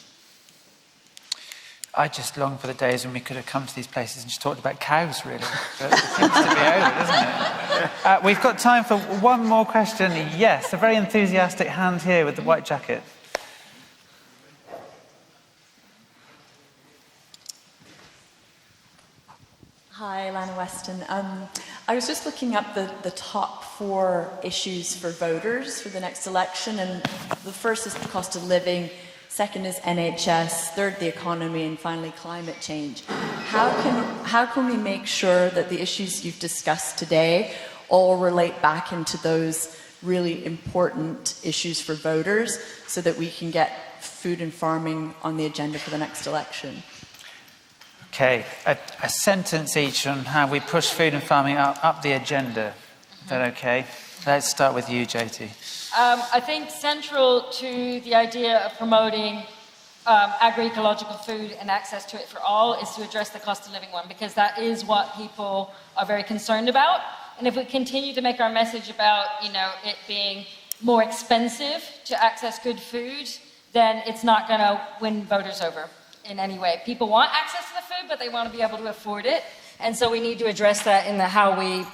I just long for the days when we could have come to these places and just talked about cows, really. But it seems to be over, doesn't it? We've got time for one more question. Yes, a very enthusiastic hand here with the white jacket. Hi, Lana Weston. I was just looking up the top 4 issues for voters for the next election, and the first is the cost of living, second is NHS, third the economy, and finally climate change. How can we make sure that the issues you've discussed today all relate back into those really important issues for voters so that we can get food and farming on the agenda for the next election? Okay, a sentence each on how we push food and farming up the agenda. Is that okay? Let's start with you, JT. I think central to the idea of promoting agroecological food and access to it for all is to address the cost of living one, because that is what people are very concerned about. And if we continue to make our message about, it being more expensive to access good food, then it's not going to win voters over in any way. People want access to the food, but they want to be able to afford it. And so we need to address that in how we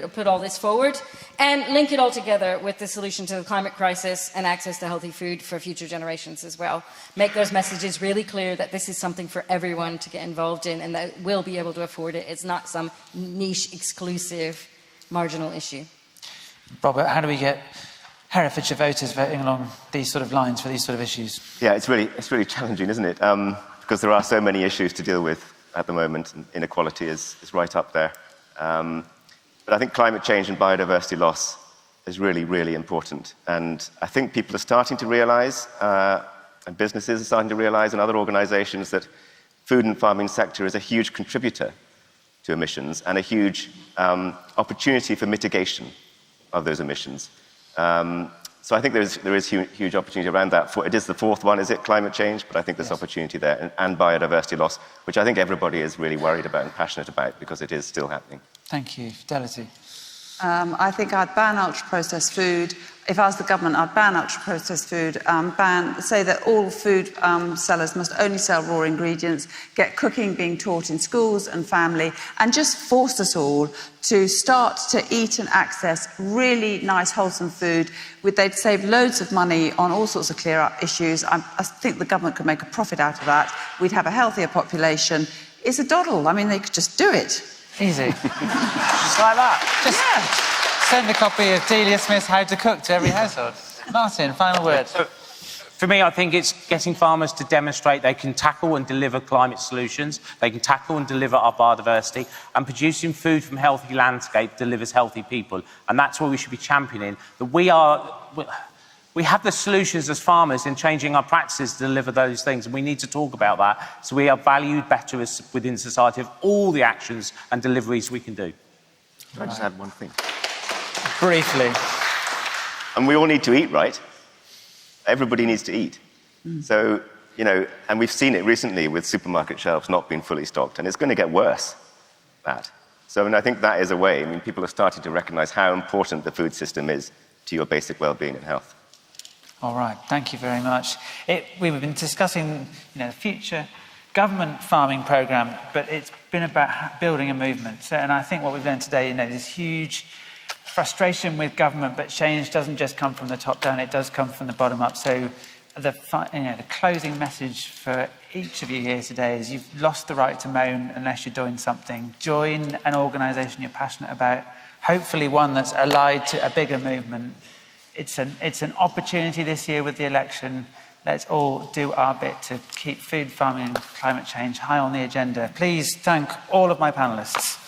put all this forward and link it all together with the solution to the climate crisis and access to healthy food for future generations as well. Make those messages really clear that this is something for everyone to get involved in and that will be able to afford it. It's not some niche, exclusive, marginal issue. Robert, how do we get Herefordshire voters voting along these sort of lines for these sort of issues? Yeah, it's really challenging, isn't it? Because there are so many issues to deal with at the moment, and inequality is right up there. But I think climate change and biodiversity loss is really, really important. And I think people are starting to realise, and businesses are starting to realise, and other organisations, that food and farming sector is a huge contributor to emissions and a huge opportunity for mitigation of those emissions. So I think there is huge opportunity around that. It is the fourth one, is it, climate change? But I think there's opportunity there, and biodiversity loss, which I think everybody is really worried about and passionate about, because it is still happening. Thank you. Fidelity. I think I'd ban ultra-processed food. If I was the government, I'd ban ultra-processed food, say that all food sellers must only sell raw ingredients, get cooking being taught in schools and family, and just force us all to start to eat and access really nice, wholesome food. They'd save loads of money on all sorts of clear-up issues. I think the government could make a profit out of that. We'd have a healthier population. It's a doddle. I mean, they could just do it. Easy. Just like that. Just send a copy of Delia Smith's How to Cook to every household. Martin, final word. For me, I think it's getting farmers to demonstrate they can tackle and deliver climate solutions, they can tackle and deliver our biodiversity, and producing food from healthy landscape delivers healthy people. And that's what we should be championing. That we have the solutions as farmers in changing our practices to deliver those things, and we need to talk about that so we are valued better within society of all the actions and deliveries we can do. Can I just add one thing? Briefly. And we all need to eat, right? Everybody needs to eat. So, and we've seen it recently with supermarket shelves not being fully stocked, and it's going to get worse, that. So, I think that is a way. People are starting to recognise how important the food system is to your basic well-being and health. All right, thank you very much. We've been discussing, the future government farming programme, but it's been about building a movement. And I think what we've learned today, there's huge frustration with government, but change doesn't just come from the top down; it does come from the bottom up. So, the closing message for each of you here today is: you've lost the right to moan unless you're doing something. Join an organisation you're passionate about, hopefully one that's allied to a bigger movement. It's an opportunity this year with the election. Let's all do our bit to keep food, farming and climate change high on the agenda. Please thank all of my panellists.